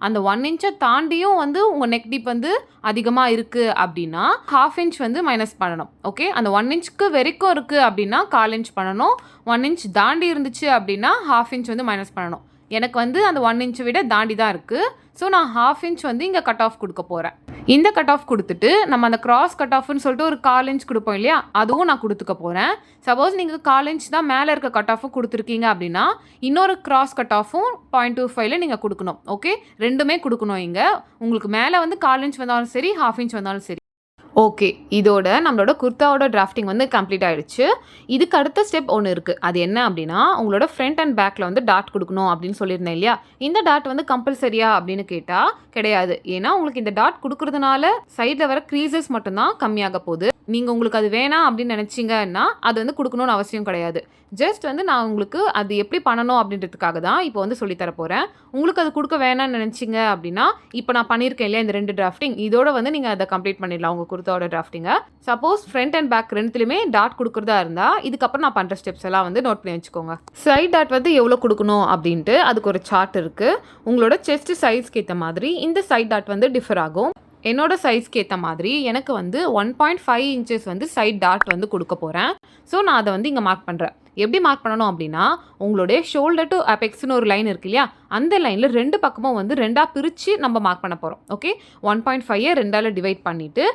அந்த 1 inch-ஐ தாண்டியும் வந்து உங்கள் நெக் டீப் வந்து அதிகமாக இருக்குது அப்படின்னா 1/2 inch வந்து மைனஸ் பண்ணணும். ஓகே, அந்த 1 inch-க்கு வரைக்கும் இருக்குது அப்படின்னா 1/4 inch பண்ணணும். 1 inch தாண்டி இருந்துச்சு அப்படின்னா 1/2 inch வந்து மைனஸ் பண்ணணும். எனக்கு வந்து அந்த 1 inch விட தாண்டி தான் இருக்குது. ஸோ நான் 1/2 inch வந்து இங்கே கட் ஆஃப் கொடுக்க போகிறேன். இந்த கட் ஆஃப் கொடுத்துட்டு நம்ம அந்த கிராஸ் கட் ஆஃப்னு சொல்லிட்டு ஒரு 1/4 inch கொடுப்போம் இல்லையா, அதுவும் நான் கொடுத்துக்க போகிறேன். சப்போஸ் நீங்கள் 1/4 inch தான் மேலே இருக்க கட் ஆஃபும் கொடுத்துருக்கீங்க அப்படின்னா இன்னொரு கிராஸ் கட் ஆஃபும் 0.25 நீங்கள் கொடுக்கணும். ஓகே, ரெண்டுமே கொடுக்கணும். இங்கே உங்களுக்கு மேலே வந்து 1/4 inch வந்தாலும் சரி, 1/2 inch வந்தாலும் சரி. ஓகே, இதோட நம்மளோட குர்த்தாவோட டிராஃப்டிங் வந்து கம்ப்ளீட் ஆகிடுச்சு. இதுக்கு அடுத்த ஸ்டெப் ஒன்று இருக்குது. அது என்ன அப்படின்னா உங்களோட ஃப்ரண்ட் அண்ட் பேக்கில் வந்து டாட் கொடுக்கணும் அப்படின்னு சொல்லியிருந்தேன் இல்லையா. இந்த டாட் வந்து கம்பல்சரியா அப்படின்னு கேட்டால் கிடையாது. ஏன்னா உங்களுக்கு இந்த டாட் கொடுக்கறதுனால சைடில் வர க்ரீசஸ் மட்டும்தான் கம்மியாக போகுது. நீங்கள் உங்களுக்கு அது வேணாம் அப்படின்னு நினச்சிங்கன்னா அது வந்து கொடுக்கணும்னு அவசியம் கிடையாது. ஜஸ்ட் வந்து நான் உங்களுக்கு அது எப்படி பண்ணணும் அப்படின்றதுக்காக தான் இப்போ வந்து சொல்லித்தர போகிறேன். உங்களுக்கு அது கொடுக்க வேணாம்னு நினச்சிங்க அப்படின்னா இப்போ நான் பண்ணியிருக்கேன் இல்லையா இந்த 2 டிராஃப்டிங், இதோட வந்து நீங்கள் அதை கம்ப்ளீட் பண்ணிடலாம் உங்கள் குர்த்தாவோட டிராஃப்டிங்கை. சப்போஸ் ஃப்ரண்ட் அண்ட் பேக் ரெண்டுத்துலையுமே டாட் கொடுக்குறதா இருந்தால் இதுக்கப்புறம் நான் பண்ணுற ஸ்டெப்ஸ் எல்லாம் வந்து நோட் பண்ணி வச்சுக்கோங்க. சைட் டாட் வந்து எவ்வளோ கொடுக்கணும் அப்படின்ட்டு அதுக்கு ஒரு சார்ட் இருக்குது. உங்களோட செஸ்ட் சைஸ்க்கு ஏற்ற மாதிரி இந்த சைட் டாட் வந்து டிஃபர் ஆகும். என்னோட சைஸ்க்கு ஏற்ற மாதிரி எனக்கு வந்து 1.5 inches வந்து சைட் டாட் வந்து கொடுக்க போகிறேன். ஸோ நான் அதை வந்து இங்கே மார்க் பண்ணுறேன். எப்படி மார்க் பண்ணணும் அப்படின்னா, உங்களுடைய ஷோல்டர் டு அபெக்ஸ்னு ஒரு லைன் இருக்கு இல்லையா, அந்த லைனில் 2 பக்கமும் வந்து 2ஆ பிரித்து நம்ம மார்க் பண்ண போகிறோம். ஓகே, 1.5 2ஆல் டிவைட் பண்ணிவிட்டு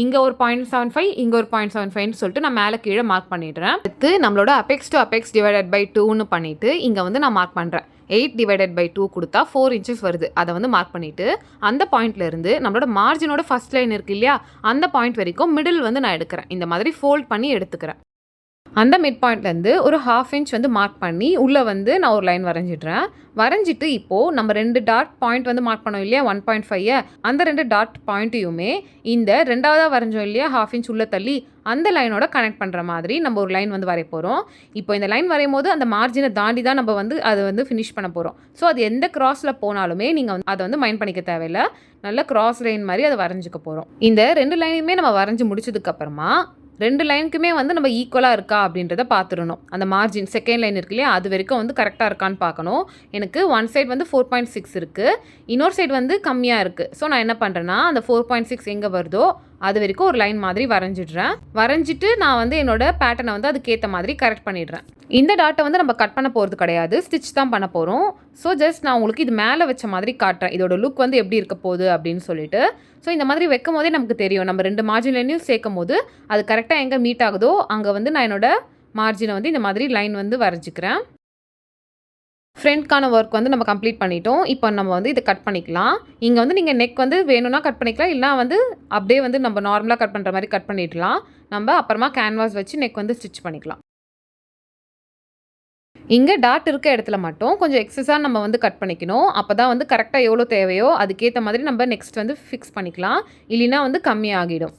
இங்கே ஒரு 0.75 இங்கே ஒரு 0.75ன்னு சொல்லிட்டு நான் மேலே கீழே மார்க் பண்ணிடுறேன். அடுத்து நம்மளோட apex to apex divided by 2ன்னு பண்ணிவிட்டு இங்கே வந்து நான் மார்க் பண்ணுறேன். 8 டிவைடட் பை 2 கொடுத்தா 4 இன்ச்சஸ் வருது. அதை வந்து மார்க் பண்ணிவிட்டு அந்த பாயிண்ட்லேருந்து நம்மளோட மார்ஜினோட ஃபர்ஸ்ட் லைன் இருக்கு இல்லையா, அந்த பாயிண்ட் வரைக்கும் மிடில் வந்து நான் எடுக்கிறேன். இந்த மாதிரி ஃபோல்ட் பண்ணி எடுத்துக்கிறேன். அந்த மிட் பாயிண்ட்லேருந்து ஒரு 1/2 இன்ச் வந்து மார்க் பண்ணி உள்ளே வந்து நான் ஒரு லைன் வரைஞ்சிடுறேன். வரைஞ்சிட்டு இப்போது நம்ம 2 டாட் பாயிண்ட் வந்து மார்க் பண்ணோம் இல்லையா 1.5, அந்த 2 டாட் பாயிண்ட்டையுமே இந்த 2ஆவதாக வரைஞ்சோம் இல்லையா 1/2 இன்ச் உள்ளே தள்ளி அந்த லைனோட கனெக்ட் பண்ணுற மாதிரி நம்ம ஒரு லைன் வந்து வரைய போகிறோம். இப்போ இந்த லைன் வரையும் போது அந்த மார்ஜினை தாண்டி தான் நம்ம வந்து அதை வந்து ஃபினிஷ் பண்ண போகிறோம். ஸோ அது எந்த கிராஸில் போனாலுமே நீங்கள் வந்து அதை வந்து மைண்ட் பண்ணிக்க தேவையில்லை. நல்ல கிராஸ் லைன் மாதிரி அதை வரைஞ்சிக்க போகிறோம். இந்த 2 லைனையுமே நம்ம வரைஞ்சி முடிச்சதுக்கப்புறமா 2 லைனுக்குமே வந்து நம்ம ஈக்குவலாக இருக்கா அப்படின்றத பார்த்துடணும். அந்த மார்ஜின் செகண்ட் லைன் இருக்கு இல்லையா, அது வரைக்கும் வந்து கரெக்டாக இருக்கான்னு பார்க்கணும். எனக்கு ஒன் சைடு வந்து 4.6 இருக்குது, இன்னொரு சைடு வந்து கம்மியாக இருக்குது. ஸோ நான் என்ன பண்ணுறேன்னா, அந்த 4.6 எங்கே வருதோ அது வரைக்கும் ஒரு லைன் மாதிரி வரைஞ்சிடுறேன். வரைஞ்சிட்டு நான் வந்து என்னோட பேட்டர்னை வந்து அதுக்கேற்ற மாதிரி கரெக்ட் பண்ணிடுறேன். இந்த டாட்டை வந்து நம்ம கட் பண்ண போகிறது கிடையாது, ஸ்டிச் தான் பண்ண போகிறோம். ஸோ ஜஸ்ட் நான் உங்களுக்கு இது மேலே வச்ச மாதிரி காட்டுறேன், இதோட லுக் வந்து எப்படி இருக்க போகுது அப்படின்னு சொல்லிட்டு. ஸோ இந்த மாதிரி வைக்கும் போதே நமக்கு தெரியும், நம்ம 2 மார்ஜின் லைனையும் சேர்க்கும் போது அது கரெக்டாக எங்கே மீட் ஆகுதோ அங்கே வந்து நான் என்னோட மார்ஜினை வந்து இந்த மாதிரி லைன் வந்து வரைஞ்சிக்கிறேன். ஃப்ரண்ட்கான ஒர்க் வந்து நம்ம கம்ப்ளீட் பண்ணிட்டோம். இப்போ நம்ம வந்து இதை கட் பண்ணிக்கலாம். இங்கே வந்து நீங்கள் நெக் வந்து வேணும்னா கட் பண்ணிக்கலாம், இல்லைனா வந்து அப்படியே வந்து நம்ம நார்மலாக கட் பண்ணுற மாதிரி கட் பண்ணிடலாம். நம்ம அப்புறமா கேன்வாஸ் வச்சு நெக் வந்து ஸ்டிச் பண்ணிக்கலாம். இங்கே டாட் இருக்க இடத்துல மட்டும் கொஞ்சம் எக்ஸஸாக நம்ம வந்து கட் பண்ணிக்கணும். அப்போ தான் வந்து கரெக்டாக எவ்வளோ தேவையோ அதுக்கேற்ற மாதிரி நம்ம நெக்ஸ்ட் வந்து ஃபிக்ஸ் பண்ணிக்கலாம், இல்லைனா வந்து கம்மியாகிடும்.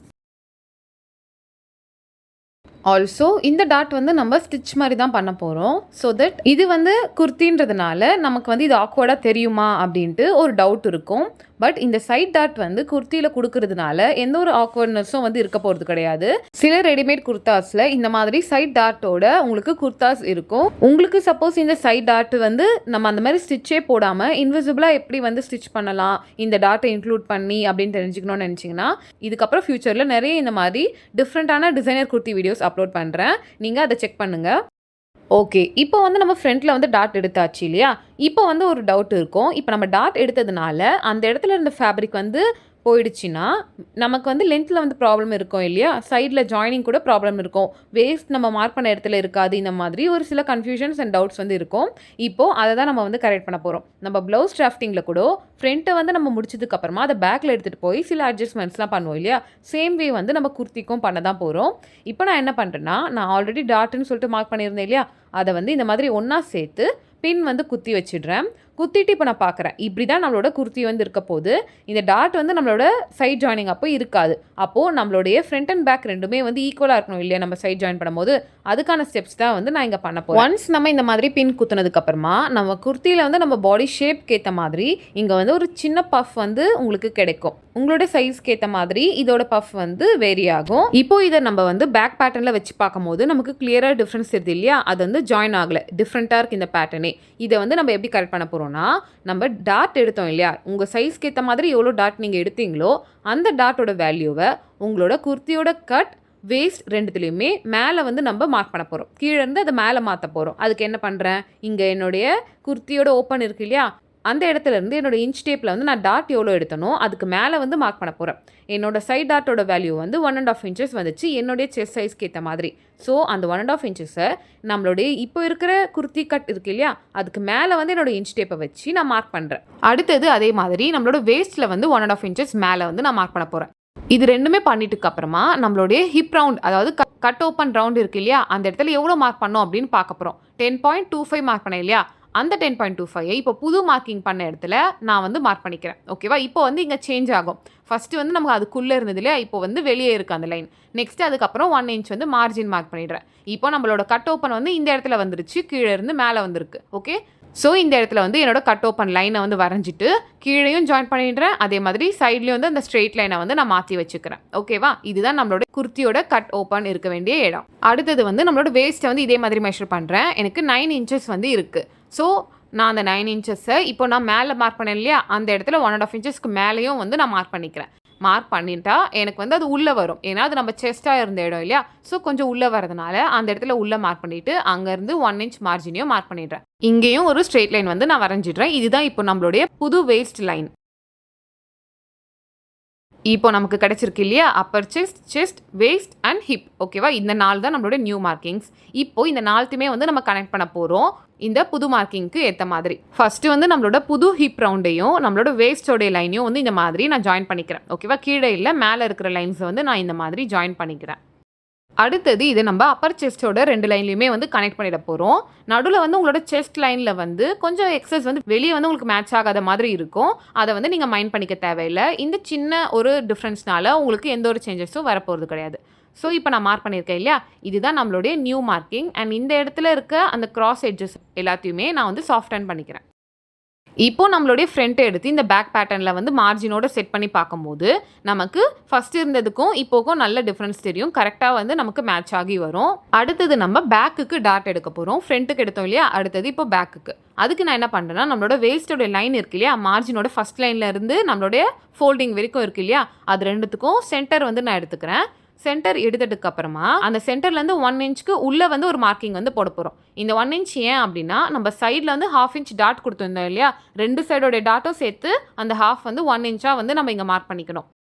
ஆல்சோ இந்த டாட் வந்து நம்ம ஸ்டிச் மாதிரி தான் பண்ண போகிறோம். ஸோ தட் இது வந்து குர்த்தின்றதுனால நமக்கு வந்து இது ஆக்வர்டாக தெரியுமா அப்படின்ட்டு ஒரு டவுட் இருக்கும். பட் இந்த சைட் டாட் வந்து குர்த்தியில் கொடுக்கறதுனால எந்த ஒரு ஆக்வர்ட்னஸும் வந்து இருக்க போகிறது கிடையாது. சில ரெடிமேட் குர்தாஸில் இந்த மாதிரி சைட் டாட்டோட உங்களுக்கு குர்தாஸ் இருக்கும். உங்களுக்கு சப்போஸ் இந்த சைட் டாட் வந்து நம்ம அந்த மாதிரி ஸ்டிச்சே போடாமல் இன்விசிபிளாக எப்படி வந்து ஸ்டிச் பண்ணலாம் இந்த டாட்டை இன்க்ளூட் பண்ணி அப்படின்னு தெரிஞ்சுக்கணும்னு நினச்சிங்கன்னா, இதுக்கப்புறம் ஃப்யூச்சரில் நிறைய இந்த மாதிரி டிஃப்ரெண்ட்டான டிசைனர் குர்த்தி வீடியோஸ் அப்லோட் பண்ணுறேன், நீங்கள் அதை செக் பண்ணுங்கள். ஓகே, இப்போ வந்து நம்ம ஃப்ரண்ட்டில் வந்து டாட் எடுத்தாச்சு இல்லையா, இப்போ வந்து ஒரு டவுட் இருக்கும். இப்போ நம்ம டாட் எடுத்ததுனால அந்த இடத்துல இருந்த ஃபேப்ரிக் வந்து போயிடுச்சுன்னா நமக்கு வந்து லென்த்தில் வந்து ப்ராப்ளம் இருக்கும் இல்லையா, சைடில் ஜாயினிங் கூட ப்ராப்ளம் இருக்கும், வேஸ்ட் நம்ம மார்க் பண்ண இடத்துல இருக்காது, இந்த மாதிரி ஒரு சில கன்ஃபியூஷன்ஸ் அண்ட் டவுட்ஸ் வந்து இருக்கும். இப்போது அதை தான் நம்ம வந்து கரெக்ட் பண்ண போகிறோம். நம்ம ப்ளவுஸ் டிராஃப்டிங்கில் கூட ஃப்ரண்ட்டை வந்து நம்ம முடிச்சதுக்கப்புறமா அதை பேக்கில் எடுத்துகிட்டு போய் சில அட்ஜஸ்ட்மெண்ட்ஸ்லாம் பண்ணுவோம் இல்லையா, சேம் வே வந்து நம்ம குர்த்திக்கும் பண்ண தான் போகிறோம். இப்போ நான் என்ன பண்ணுறேன்னா, நான் ஆல்ரெடி டாட்டுன்னு சொல்லிட்டு மார்க் பண்ணியிருந்தேன் இல்லையா, அதை வந்து இந்த மாதிரி ஒன்றா சேர்த்து பின் வந்து குத்தி வச்சிடுறேன். குத்திட்டு இப்போ நான் பார்க்குறேன், இப்படி தான் நம்மளோட குர்த்தி வந்து இருக்க போது. இந்த டாட் வந்து நம்மளோட சைட் ஜாயினிங் அப்போ இருக்காது. அப்போது நம்மளுடைய ஃப்ரண்ட் அண்ட் பேக் ரெண்டுமே வந்து ஈக்குவலாக இருக்கணும் இல்லையா நம்ம சைட் ஜாயின் பண்ணும்போது, அதுக்கான ஸ்டெப்ஸ் தான் வந்து நான் இங்கே பண்ண போகிறேன். ஒன்ஸ் நம்ம இந்த மாதிரி பின் குத்துனதுக்கப்புறமா நம்ம குர்த்தியில் வந்து நம்ம பாடி ஷேப்க்கு ஏற்ற மாதிரி இங்கே வந்து ஒரு சின்ன பஃப் வந்து உங்களுக்கு கிடைக்கும். உங்களோட சைஸ்க்கு ஏற்ற மாதிரி இதோட பஃப் வந்து வேரி ஆகும். இப்போ இதை நம்ம வந்து பேக் பேட்டர்னில் வச்சு பார்க்கும்போது நமக்கு கிளியராக டிஃப்ரென்ஸ் தெரியுது இல்லையா, அது வந்து ஜாயின் ஆகலை, டிஃப்ரெண்ட்டாக இருக்குது இந்த பேட்டர்னே. இதை வந்து நம்ம எப்படி கரெக்ட் பண்ண போகிறோம்னா, நம்ம டாட் எடுத்தோம் இல்லையா, உங்கள் சைஸ்க்கு ஏற்ற மாதிரி எவ்வளோ டாட் நீங்கள் எடுத்தீங்களோ அந்த டாட்டோட வேல்யூவை உங்களோட குர்த்தியோட கட் வேஸ்ட் ரெண்டுத்துலேயுமே மேலே வந்து நம்ம மார்க் பண்ண போகிறோம். கீழே இருந்து அதை மேலே மாற்ற போகிறோம். அதுக்கு என்ன பண்ணுறேன், இங்கே என்னுடைய குர்த்தியோட ஓப்பன் இருக்கு இல்லையா, அந்த இடத்துல இருந்து என்னோட இன்ச் டேப்பில் வந்து நான் டாட் எவ்வளோ எடுத்தனோ அதுக்கு மேலே வந்து மார்க் பண்ண போகிறேன். என்னோட சைட் டாட்டோட வேல்யூ வந்து 1.5 இன்ச்சஸ் வந்துச்சு என்னுடைய செஸ்ட் சைஸ்க்கு ஏற்ற மாதிரி. ஸோ அந்த 1.5 இன்ச்சஸை நம்மளுடைய இப்போ இருக்கிற குர்த்தி கட் இருக்கு இல்லையா, அதுக்கு மேலே வந்து என்னோட இன்ச் டேப்பை வச்சு நான் மார்க் பண்ணுறேன். அடுத்தது அதே மாதிரி நம்மளோட வேஸ்ட்டில் வந்து 1.5 இன்ச்சஸ் மேலே வந்து நான் மார்க் பண்ண போகிறேன். இது ரெண்டுமே பண்ணிட்டுக்கு அப்புறமா நம்மளுடைய ஹிப் ரவுண்ட், அதாவது கட் ஓப்பன் ரவுண்ட் இருக்கு இல்லையா, அந்த இடத்துல எவ்வளோ மார்க் பண்ணோம் அப்படின்னு பார்க்க போகிறோம். 10.25 மார்க் பண்ணேன் இல்லையா, அந்த 10.25 இப்போ புது மார்க்கிங் பண்ண இடத்துல நான் வந்து மார்க் பண்ணிக்கிறேன். ஓகேவா, இப்போ வந்து இங்கே சேஞ்ச் ஆகும். ஃபஸ்ட்டு வந்து நமக்கு அதுக்குள்ளே இருந்தது இல்லையா, இப்போ வந்து வெளியே இருக்குது அந்த லைன். நெக்ஸ்ட்டு அதுக்கப்புறம் 1 இன்ச் வந்து மார்ஜின் மார்க் பண்ணிடுறேன். இப்போ நம்மளோட கட் ஓப்பன் வந்து இந்த இடத்துல வந்துருச்சு, கீழே இருந்து மேலே வந்திருக்கு. ஓகே, ஸோ இந்த இடத்துல வந்து என்னோட கட் ஓப்பன் லைனை வந்து வரைஞ்சிட்டு கீழேயும் ஜாயின் பண்ணிடுறேன். அதே மாதிரி சைட்லேயும் வந்து அந்த ஸ்ட்ரெயிட் லைனை வந்து நான் மாற்றி வச்சுக்கிறேன். ஓகேவா, இதுதான் நம்மளோட குர்த்தியோட கட் ஓப்பன் இருக்க வேண்டிய இடம். அடுத்தது வந்து நம்மளோட வேஸ்ட்டை வந்து இதே மாதிரி மெஷர் பண்ணுறேன். எனக்கு 9 இன்ச்சஸ் வந்து இருக்குது. ஸோ நான் அந்த 9 இன்ச்சஸை இப்போ நான் மேலே மார்க் பண்ணேன் இல்லையா, அந்த இடத்துல 1.5 இன்ச்சஸ்க்கு மேலேயும் வந்து நான் மார்க் பண்ணிக்கிறேன். மார்க் பண்ணிட்டா எனக்கு வந்து அது உள்ளே வரும். ஏன்னா அது நம்ம செஸ்ட்டாக இருந்த இடம் இல்லையா? ஸோ கொஞ்சம் உள்ளே வரதுனால அந்த இடத்துல உள்ளே மார்க் பண்ணிவிட்டு அங்கேருந்து 1 இன்ச் மார்ஜினையும் மார்க் பண்ணிடுறேன். இங்கேயும் ஒரு ஸ்ட்ரெயிட் லைன் வந்து நான் வரைஞ்சிடுறேன். இதுதான் இப்போ நம்மளுடைய புது வேஸ்ட் லைன். இப்போ நமக்கு கிடைச்சிருக்கு இல்லையா? Appar chest, chest, waste and hip. ஓகேவா? இந்த 4 தான் நம்மளோட நியூ மார்க்கிங்ஸ். இப்போ இந்த 4த்தையுமே வந்து நம்ம கனெக்ட் பண்ண போகிறோம். இந்த புது மார்க்கிங்க்கு ஏற்ற மாதிரி. ஃபர்ஸ்ட் வந்து நம்மளோட புது ஹிப் ரவுண்டையும் நம்மளோட வேஸ்டோடைய லைனையும் வந்து இந்த மாதிரி நான் ஜாயின் பண்ணிக்கிறேன். ஓகேவா? கீழே இல்லை, மேலே இருக்கிற லைன்ஸை வந்து நான் இந்த மாதிரி ஜாயின் பண்ணிக்கிறேன். அடுத்தது இது நம்ம அப்பர் செஸ்ட்டோட 2 லைன்லையுமே வந்து கனெக்ட் பண்ணிட போகிறோம். நடுவில் வந்து உங்களோட செஸ்ட் லைனில் வந்து கொஞ்சம் எக்ஸஸ் வந்து வெளியே வந்து உங்களுக்கு மேட்ச் ஆகாத மாதிரி இருக்கும். அதை வந்து நீங்கள் மைண்ட் பண்ணிக்க தேவையில்லை. இந்த சின்ன ஒரு டிஃப்ரென்ஸ்னால உங்களுக்கு எந்த ஒரு சேஞ்சஸும் வரப்போகிறது கிடையாது. ஸோ இப்போ நான் மார்க் பண்ணியிருக்கேன் இல்லையா? இதுதான் நம்மளுடைய நியூ மார்க்கிங். அண்ட் இந்த இடத்துல இருக்க அந்த கிராஸ் எட்ஜஸ் எல்லாத்தையுமே நான் வந்து சாஃப்டன் பண்ணிக்கிறேன். இப்போ நம்மளுடைய ஃப்ரண்ட்டை எடுத்து இந்த பேக் பேட்டர்னில் வந்து மார்ஜினோட செட் பண்ணி பார்க்கும்போது நமக்கு ஃபஸ்ட் இருந்ததுக்கும் இப்போக்கும் நல்ல டிஃப்ரென்ஸ் தெரியும். கரெக்டாக வந்து நமக்கு மேட்ச் ஆகி வரும். அடுத்தது நம்ம பேக்குக்கு டாட் எடுக்க போகிறோம். ஃப்ரண்ட்டுக்கு எடுத்தோம் இல்லையா? அடுத்தது இப்போ பேக்குக்கு. அதுக்கு நான் என்ன பண்ணுறேன்னா, நம்மளோட வேஸ்டோட லைன் இருக்கு இல்லையா? மார்ஜினோட ஃபஸ்ட் லைனில் இருந்து நம்மளுடைய ஃபோல்டிங் வரைக்கும் இருக்கு இல்லையா? அது ரெண்டுத்துக்கும் சென்டர் வந்து நான் எடுத்துக்கிறேன். சென்டர் எடுத்ததுக்கு அப்புறமா அந்த சென்டர்லேருந்து 1 இன்ச்சுக்கு உள்ளே வந்து ஒரு மார்க்கிங் வந்து போட போகிறோம். இந்த 1 இன்ச் ஏன் அப்படின்னா, நம்ம சைடில் வந்து 1/2 இன்ச் டாட் கொடுத்துருந்தோம் இல்லையா? 2 சைடோடைய டாட்டும் சேர்த்து அந்த 1/2 வந்து 1 இன்ச்சாக வந்து நம்ம இங்கே மார்க் பண்ணிக்கணும்.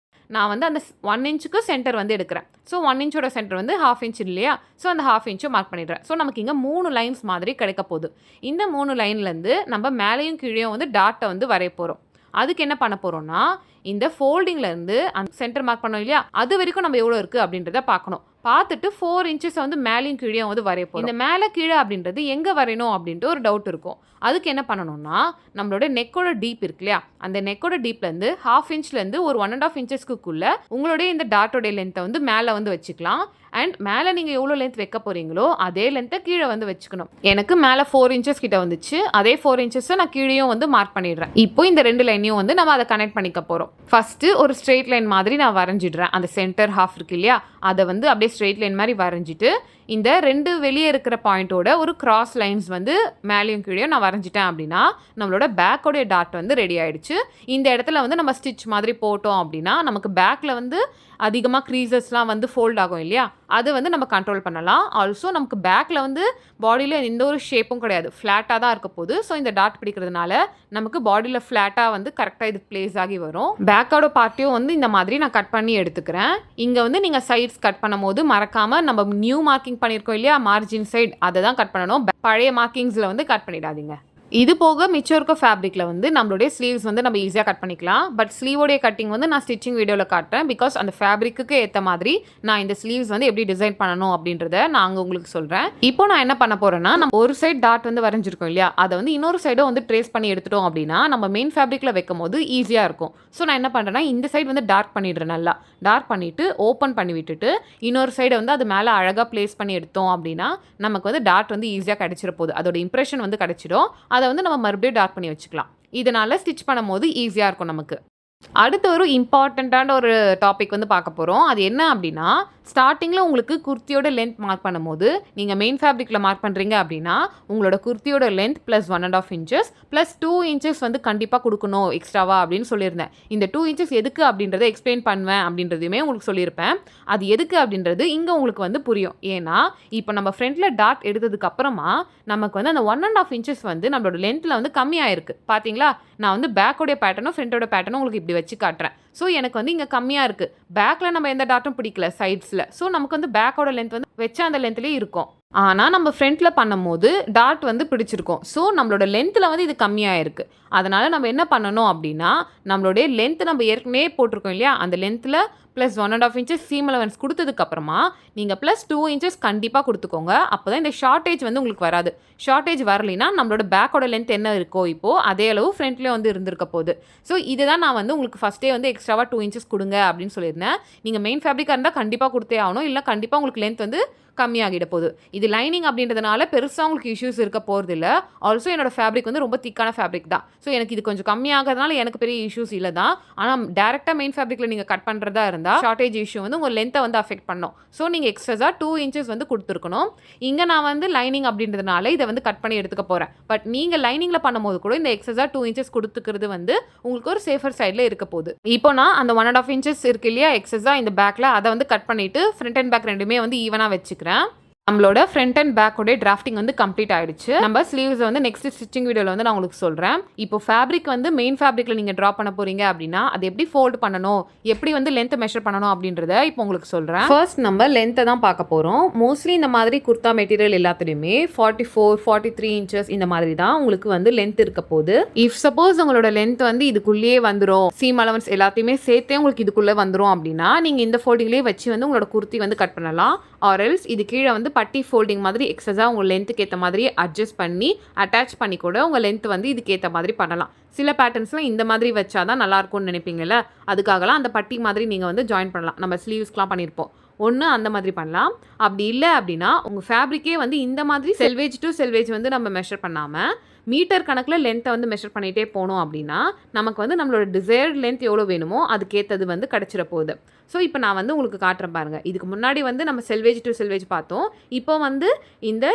நான் வந்து அந்த 1 இன்ச்சுக்கு சென்டர் வந்து எடுக்கிறேன். ஸோ 1 இன்ச்சோட சென்டர் வந்து 1/2 இன்ச் இல்லையா? ஸோ அந்த 1/2 இன்ச்சும் மார்க் பண்ணிடுறேன். ஸோ நமக்கு இங்கே 3 லைன்ஸ் மாதிரி கிடைக்க போகுது. இந்த 3 லைன்லேருந்து நம்ம மேலேயும் கீழேயும் வந்து டாட்டை வந்து வரைய போகிறோம். அதுக்கு என்ன பண்ண போகிறோம்னா, இந்த ஃபோல்டிங்லேருந்து அந்த சென்டர் மார்க் பண்ணோம் இல்லையா? அது வரைக்கும் நம்ம எவ்வளோ இருக்குது அப்படின்றத பார்க்கணும். பார்த்துட்டு 4 இன்ச்சஸ் வந்து மேலேயும் கீழேயும் வந்து வரைய போகிறோம். இந்த மேலே கீழே அப்படின்றது எங்கே வரையணும் அப்படின்ட்டு ஒரு டவுட் இருக்கும். அதுக்கு என்ன பண்ணணும்னா, நம்மளோட நெக்கோட டீப் இருக்கு இல்லையா? அந்த நெக்கோட டீப்லேருந்து 1/2 இன்ச்லேருந்து ஒரு 1.5 இன்ச்சஸ்க்குள்ளே உங்களுடைய இந்த டாட்டோடைய லென்த்தை வந்து மேலே வந்து வச்சுக்கலாம். அண்ட் மேலே நீங்கள் எவ்வளோ லென்த் வைக்க போகிறீங்களோ அதே லென்த்தை கீழே வந்து வச்சுக்கணும். எனக்கு மேலே 4 இன்ச்சஸ் கிட்ட வந்துச்சு. அதே 4 இன்ச்சஸை நான் கீழேயும் வந்து மார்க் பண்ணிடுறேன். இப்போ இந்த 2 லைனையும் வந்து நம்ம அதை கனெக்ட் பண்ணிக்க போகிறோம். ஃபஸ்ட்டு ஒரு ஸ்ட்ரெயிட் லைன் மாதிரி நான் வரைஞ்சிடுறேன். அந்த சென்டர் ஹாஃப் இருக்கு இல்லையா? அதை வந்து அப்படியே ஸ்ட்ரெயிட் லைன் மாதிரி வரைஞ்சிட்டு இந்த 2 வெளியே இருக்கிற பாயிண்ட்டோட ஒரு கிராஸ் லைன்ஸ் வந்து மேலேயும் கீழேயும் நான் வரைஞ்சிட்டேன் அப்படின்னா நம்மளோட பேக்கோடைய டாட் வந்து ரெடி ஆகிடுச்சு. இந்த இடத்துல வந்து நம்ம ஸ்டிச் மாதிரி போட்டோம் அப்படின்னா நமக்கு பேக்கில் வந்து அதிகமாக க்ரீசஸ்லாம் வந்து ஃபோல்ட் ஆகும் இல்லையா? அது வந்து நம்ம கண்ட்ரோல் பண்ணலாம். ஆல்சோ நமக்கு பேக்கில் வந்து பாடியில் எந்த ஒரு ஷேப்பும் கிடையாது, ஃப்ளாட்டாக தான் இருக்க போகுது. ஸோ இந்த டாட் பிடிக்கிறதுனால நமக்கு பாடியில் ஃப்ளாட்டாக வந்து கரெக்டாக இது பிளேஸ் ஆகி வரும். பேக்கோட பார்ட்டியும் வந்து இந்த மாதிரி நான் கட் பண்ணி எடுத்துக்கிறேன். இங்கே வந்து நீங்கள் சைட்ஸ் கட் பண்ணும் போது மறக்காமல் நம்ம நியூ மார்க்கிங் பண்ணியிருக்கோம் இல்லையா? மார்ஜின் சைட் அதை தான் கட் பண்ணணும். பழைய மார்க்கிங்ஸில் வந்து கட் பண்ணிடாதீங்க. இது போக மிச்சம் இருக்க ஃபேப்ரிக்கில் வந்து நம்மளுடைய ஸ்லீவ்ஸ் வந்து நம்ம ஈஸியாக கட் பண்ணிக்கலாம். பட் ஸ்லீவோடைய கட்டிங் வந்து நான் ஸ்டிச்சிங் வீடியோவில் காட்டுறேன். பிகாஸ் அந்த ஃபேப்ரிக்கு ஏற்ற மாதிரி நான் இந்த ஸ்லீவ்ஸ் வந்து எப்படி டிசைன் பண்ணணும் அப்படின்றத நான் உங்களுக்கு சொல்கிறேன். இப்போ நான் என்ன பண்ண போகிறேன்னா, நம்ம ஒரு சைட் டாட் வந்து வரைஞ்சிருக்கோம் இல்லையா? அதை வந்து இன்னொரு சைடும் வந்து ட்ரேஸ் பண்ணி எடுத்துட்டோம் அப்படின்னா நம்ம மெயின் ஃபேப்ரிக்கில் வைக்கும் போது ஈஸியாக இருக்கும். ஸோ நான் என்ன பண்ணுறேன்னா, இந்த சைடு வந்து டார்க் பண்ணிடுறேன். நல்லா டார்க் பண்ணிவிட்டு ஓப்பன் பண்ணி விட்டுட்டு இன்னொரு சைடை வந்து அது மேலே அழகாக ப்ளேஸ் பண்ணி எடுத்தோம் அப்படின்னா நமக்கு வந்து டாட் வந்து ஈஸியாக கிடச்சிட போகுது. அதோட இம்ப்ரெஷன் வந்து கிடச்சிடும். அதை வந்து நம்ம மறுபடியும் டார்க் பண்ணி வச்சுக்கலாம். இதனால் ஸ்டிச் பண்ணும்போது ஈஸியாக இருக்கும் நமக்கு. அடுத்த ஒரு இம்பார்ட்டண்ட்டான ஒரு டாபிக் வந்து பார்க்க போகிறோம். அது என்ன அப்படின்னா, ஸ்டார்டிங்கில் உங்களுக்கு குர்த்தியோட லென்த் மார்க் பண்ணும்போது நீங்கள் மெயின் ஃபேப்ரிக்கில் மார்க் பண்ணுறீங்க அப்படின்னா உங்களோட குர்த்தியோட length plus 1.5 inches plus 2 inches வந்து கண்டிப்பாக கொடுக்கணும் எக்ஸ்ட்ராவா அப்படின்னு சொல்லியிருந்தேன். இந்த 2 இன்ச்சஸ் எதுக்கு அப்படின்றத எக்ஸ்பிளைன் பண்ணுவேன் அப்படின்றதையுமே உங்களுக்கு சொல்லியிருப்பேன். அது எதுக்கு அப்படின்றது இங்கே உங்களுக்கு வந்து புரியும். ஏன்னா இப்போ நம்ம ஃப்ரண்ட்டில் டாட் எடுத்ததுக்கு அப்புறமா நமக்கு வந்து அந்த 1.5 இன்ச்சஸ் வந்து நம்மளோட லென்த்தில் வந்து கம்மியாயிருக்கு. பார்த்தீங்களா? நான் வந்து பேக்கோடைய பேட்டர்னும் ஃப்ரண்ட்டோட பேட்டர்னும் உங்களுக்கு இப்படி வச்சு காட்டுறேன். ஸோ எனக்கு வந்து இங்கே கம்மியாக இருக்குது. பேக்கில் நம்ம எந்த டாட்டும் பிடிக்கல சைட்ஸில். ஸோ நமக்கு வந்து பேக்கோட லென்த் வந்து வச்ச அந்த லென்த்லேயே இருக்கும். ஆனால் நம்ம ஃப்ரண்ட்டில் பண்ணும்போது டாட் வந்து பிடிச்சிருக்கோம். ஸோ நம்மளோட லென்த்தில் வந்து இது கம்மியாக இருக்குது. அதனால் நம்ம என்ன பண்ணணும் அப்படின்னா, நம்மளுடைய லென்த்து நம்ம ஏற்கனவே போட்டிருக்கோம் இல்லையா? அந்த லென்த்தில் ப்ளஸ் 1.5 இன்ச்சஸ் சீம் அலவன்ஸ் கொடுத்ததுக்கப்புறமா நீங்கள் ப்ளஸ் 2 இன்ச்சஸ் கண்டிப்பாக கொடுத்துக்கோங்க. அப்போ தான் இந்த ஷார்ட்டேஜ் வந்து உங்களுக்கு வராது. ஷார்ட்டேஜ் வரலைன்னா நம்மளோட பேக்கோட லென்த் என்ன இருக்கோ இப்போது அதே அளவு ஃப்ரண்ட்லேயே வந்து இருந்திருக்க போகுது. ஸோ இதுதான் நான் வந்து உங்களுக்கு ஃபஸ்ட்டே வந்து எக்ஸ்ட்ராவாக 2 இன்ச்சஸ் கொடுங்க அப்படின்னு சொல்லியிருந்தேன். நீங்கள் மெயின் ஃபேப்ரிக்காக இருந்தால் கண்டிப்பாக கொடுத்தே ஆகணும். இல்லை கண்டிப்பாக உங்களுக்கு லென்த் வந்து கம்மியாகிட போகுது. இது லைனிங் அப்படின்றதுனால பெருசாக உங்களுக்கு இஷ்யூஸ் இருக்க போகிறது இல்லை. ஆல்சோ என்னோட ஃபேப்ரிக் வந்து ரொம்ப திக்கான ஃபேப்ரிக் தான். ஸோ எனக்கு இது கொஞ்சம் கம்மியாகிறதுனால எனக்கு பெரிய இஷ்யூஸ் இல்லை தான். ஆனால் டேரெக்டாக மெயின் ஃபேப்ரிக்கில் நீங்கள் கட் பண்ணுறதா இருந்தால் ஷார்ட்டேஜ் இஷ்யூ வந்து உங்கள் லென்த்தை வந்து அஃபெக்ட் பண்ணும். ஸோ நீங்கள் எக்ஸ்ட்ரா 2 இன்ச்சஸ் வந்து கொடுத்துருக்கணும். இங்கே நான் வந்து லைனிங் அப்படின்றதுனால இதை வந்து கட் பண்ணி எடுத்துக்க போகிறேன். பட் நீங்கள் லைனிங்கில் பண்ணும்போது கூட இந்த எக்ஸ்ட்ரா 2 இன்ச்சஸ் கொடுத்துக்கிறது வந்து உங்களுக்கு ஒரு சேஃபர் சைடில் இருக்க போகுது. இப்போ நான் அந்த 1.5 இன்ச்சஸ் இருக்கு இல்லையா எக்ஸ்ட்ரா இந்த பேக்கில், அதை வந்து கட் பண்ணிவிட்டு ஃப்ரண்ட் அண்ட் பேக் ரெண்டுமே வந்து ஈவனாக வச்சுக்கிறேன். நம்மளோட ஃப்ரண்ட் அண்ட் பேக்கோட டிராஃப்டிங் வந்து கம்ப்ளீட் ஆயிடுச்சு. நம்ம ஸ்லீவ்ஸ் வந்து நெக்ஸ்ட் ஸ்டிச்சிங் வீடியோவில் வந்து நான் உங்களுக்கு சொல்கிறேன். இப்போ ஃபேப்ரிக் வந்து மெயின் ஃபேப்ரிக்கில் நீங்கள் ட்ரா பண்ண போகிறீங்க அப்படின்னா அது எப்படி ஃபோல்டு பண்ணணும், எப்படி வந்து லென்த்தை மெஷர் பண்ணணும் அப்படின்றத இப்போ உங்களுக்கு சொல்கிறேன். ஃபர்ஸ்ட் நம்ம லென்த்தை தான் பார்க்க போகிறோம். மோஸ்ட்லி இந்த மாதிரி குர்த்தா மெட்டீரியல் எல்லாத்துலேயுமே 44, 43 இன்ச்சஸ் இந்த மாதிரி தான் உங்களுக்கு வந்து லென்த் இருக்க போகுது. இஃப் சப்போஸ் உங்களோட லென்த் வந்து இதுக்குள்ளேயே வந்துடும், சீம் அலவன்ஸ் எல்லாத்தையுமே சேர்த்தே உங்களுக்கு இதுக்குள்ளே வந்துடும் அப்படின்னா நீங்கள் இந்த ஃபோல்டிங்லேயே வச்சு வந்து உங்களோட குர்த்தி வந்து கட் பண்ணலாம். ஆர்எல்ஸ் இது கீழே வந்து பட்டி ஃபோல்டிங் மாதிரி எக்ஸஸா உங்கள் லென்த்துக்கு ஏற்ற மாதிரி அட்ஜஸ்ட் பண்ணி அட்டாச் பண்ணி கூட உங்கள் லென்த் வந்து இதுக்கு ஏற்ற மாதிரி பண்ணலாம். சில பேட்டர்ன்ஸ்லாம் இந்த மாதிரி வச்சா தான் நல்லாயிருக்கும்னு நினைப்பீங்கல்ல, அதுக்காகலாம் அந்த பட்டி மாதிரி நீங்கள் வந்து ஜாயின் பண்ணலாம். நம்ம ஸ்லீவ்ஸ்க்குலாம் பண்ணியிருப்போம். ஒன்று அந்த மாதிரி பண்ணலாம். அப்படி இல்லை அப்படின்னா உங்கள் ஃபேப்ரிக்கே வந்து இந்த மாதிரி செல்வேஜ் டு செல்வேஜ் வந்து நம்ம மெஷர் பண்ணாமல் மீட்டர் கணக்கில் லென்த்தை வந்து மெஷர் பண்ணிகிட்டே போனோம் அப்படின்னா நமக்கு வந்து நம்மளோட டிசைர்ட் லென்த் எவ்வளோ வேணுமோ அதுக்கேற்றது வந்து கிடச்சிட போகுது. ஸோ இப்போ நான் வந்து உங்களுக்கு காட்டுறேன் பாருங்கள். இதுக்கு முன்னாடி வந்து நம்ம செல்வேஜ் டு செல்வேஜ் பார்த்தோம். இப்போ வந்து இந்த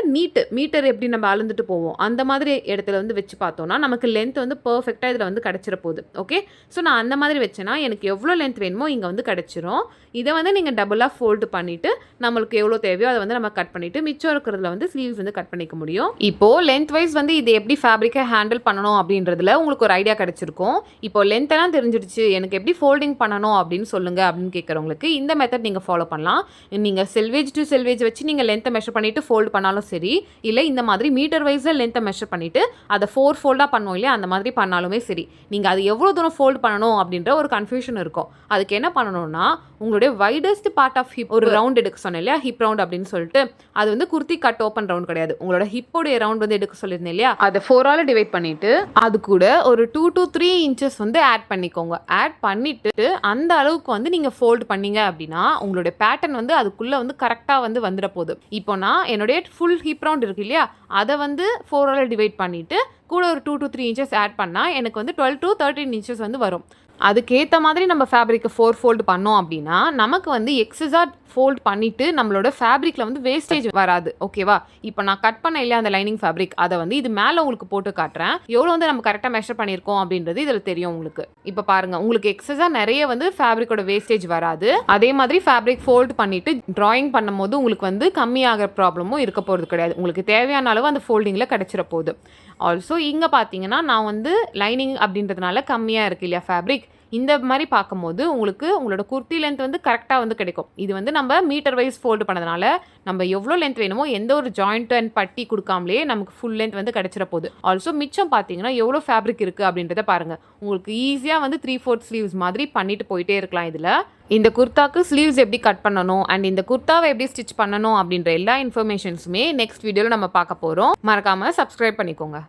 மீட்டர் எப்படி நம்ம அளந்துட்டு போவோம் அந்த மாதிரி இடத்துல வந்து வச்சு பார்த்தோம்னா நமக்கு லென்த் வந்து பர்ஃபெக்டாக இதில் வந்து கிடச்சிட போகுது. ஓகே, ஸோ நான் அந்த மாதிரி வச்சேன்னா எனக்கு எவ்வளோ லென்த் வேணுமோ இங்கே வந்து கிடச்சிரும். இதை வந்து நீங்கள் டபுளாக ஃபோல்டு பண்ணிவிட்டு நம்மளுக்கு எவ்வளோ தேவையோ அதை வந்து நம்ம கட் பண்ணிவிட்டு மிச்சம் இருக்கிறதுல வந்து ஸ்லீவ்ஸ் வந்து கட் பண்ணிக்க முடியும். இப்போது லென்த் வைஸ் வந்து இது எப்படி ஃபேப்ரிக்கை ஹேண்டில் பண்ணணும் அப்படின்றதுல உங்களுக்கு ஒரு ஐடியா கிடச்சிருக்கும். இப்போ லென்த்தெல்லாம் தெரிஞ்சிடுச்சு, எனக்கு எப்படி ஃபோல்டிங் பண்ணணும் அப்படின்னு சொல்லுங்கள் அப்படின்னு கேட்குறவங்களுக்கு இந்த மெத்தட் நீங்கள் ஃபாலோ பண்ணலாம். நீங்கள் செல்வேஜ் டு செல்வேஜ் வச்சு நீங்கள் லென்த்தை மெஷர் பண்ணிவிட்டு ஃபோல்டு பண்ணாலும் சரி, இல்லை இந்த மாதிரி மீட்டர் வைஸில் லென்த்தை மெஷர் பண்ணிவிட்டு அதை 4 ஃபோல்டாக பண்ணோம் இல்லையா, அந்த மாதிரி பண்ணாலுமே சரி. நீங்கள் அது எவ்வளோ தூரம் ஃபோல்டு பண்ணணும் அப்படின்ற ஒரு கன்ஃபியூஷன் இருக்கும். அதுக்கு என்ன பண்ணணும்னா உங்களுடைய வைடஸ்ட் பார்ட் ஆஃப் ஹிப் ஒரு ரவுண்ட் எடுக்க சொன்னேன் இல்லையா, ஹிப் ரவுண்ட் அப்படின்னு சொல்லிட்டு, அது வந்து குர்த்தி கட் ஓப்பன் ரவுண்ட் கிடையாது, உங்களோட ஹிப்போடைய ரவுண்ட் வந்து எடுக்க சொல்லியிருந்தேன் இல்லையா, அதை 4ஆல் டிவைட் பண்ணிவிட்டு அது கூட ஒரு 2 to 3 இன்ச்சஸ் வந்து ஆட் பண்ணிக்கோங்க. ஆட் பண்ணிவிட்டு அந்த அளவுக்கு வந்து நீங்கள் ஃபோல்டு பண்ணீங்க அப்படின்னா உங்களுடைய பேட்டர்ன் வந்து அதுக்குள்ளே வந்து கரெக்டாக வந்து வந்துட போகுது. இப்போ நான் என்னுடைய ஃபுல் ஹிப் ரவுண்ட் இருக்கு இல்லையா, அதை வந்து 4ஆல் டிவைட் பண்ணிவிட்டு கூட ஒரு 2 to 3 இன்ச்சஸ் ஆட் பண்ணால் எனக்கு வந்து 12 to 13 இன்ச்சஸ் வந்து வரும். அதுக்கேற்ற மாதிரி நம்ம ஃபேப்ரிக்கை 4 ஃபோல்டு பண்ணோம் அப்படின்னா நமக்கு வந்து எக்ஸஸா ஃபோல்ட் பண்ணிவிட்டு நம்மளோட ஃபேப்ரிக்கில் வந்து வேஸ்டேஜ் வராது. ஓகேவா, இப்போ நான் கட் பண்ண இல்லையா அந்த லைனிங் ஃபேப்ரிக், அதை வந்து இது மேலே உங்களுக்கு போட்டு காட்டுறேன். எவ்வளோ வந்து நம்ம கரெக்டாக மெஷர் பண்ணியிருக்கோம் அப்படின்றது இதில் தெரியும் உங்களுக்கு. இப்போ பாருங்கள், உங்களுக்கு எக்ஸஸா நிறைய வந்து ஃபேப்ரிக்கோட வேஸ்டேஜ் வராது. அதே மாதிரி ஃபேப்ரிக் ஃபோல்ட் பண்ணிவிட்டு ட்ராயிங் பண்ணும்போது உங்களுக்கு வந்து கம்மியாகிற ப்ராப்ளமும் இருக்க போகிறது கிடையாது. உங்களுக்கு தேவையான அளவு அந்த ஃபோல்டிங்கில் கிடச்சிட போகுது. ஆல்சோ இங்கே பார்த்தீங்கன்னா நான் வந்து லைனிங் அப்படின்றதுனால கம்மியாக இருக்குது இல்லையா ஃபேப்ரிக், இந்த மாதிரி பார்க்கும்போது உங்களுக்கு உங்களோட குர்த்தி லென்த் வந்து கரெக்டாக வந்து கிடைக்கும். இது வந்து நம்ம மீட்டர் வைஸ் ஃபோல்டு பண்ணதுனால நம்ம எவ்வளோ லென்த் வேணுமோ எந்த ஒரு ஜாயிண்ட் அண்ட் பட்டி கொடுக்காமலே நமக்கு ஃபுல் லென்த் வந்து கிடச்சிட போகுது. ஆல்சோ மிச்சம் பார்த்தீங்கன்னா எவ்வளோ ஃபேப்ரிக் இருக்குது அப்படின்றத பாருங்கள். உங்களுக்கு ஈஸியாக வந்து 3/4 ஸ்லீவ்ஸ் மாதிரி பண்ணிட்டு போயிட்டே இருக்கலாம். இதில் இந்த குர்த்தாக்கு ஸ்லீவ்ஸ் எப்படி கட் பண்ணணும் அண்ட் இந்த குர்த்தாவை எப்படி ஸ்டிச் பண்ணணும் அப்படின்ற எல்லா இன்ஃபர்மேஷன்ஸுமே நெக்ஸ்ட் வீடியோவில் நம்ம பார்க்க போகிறோம். மறக்காமல் சப்ஸ்கிரைப் பண்ணிக்கோங்க.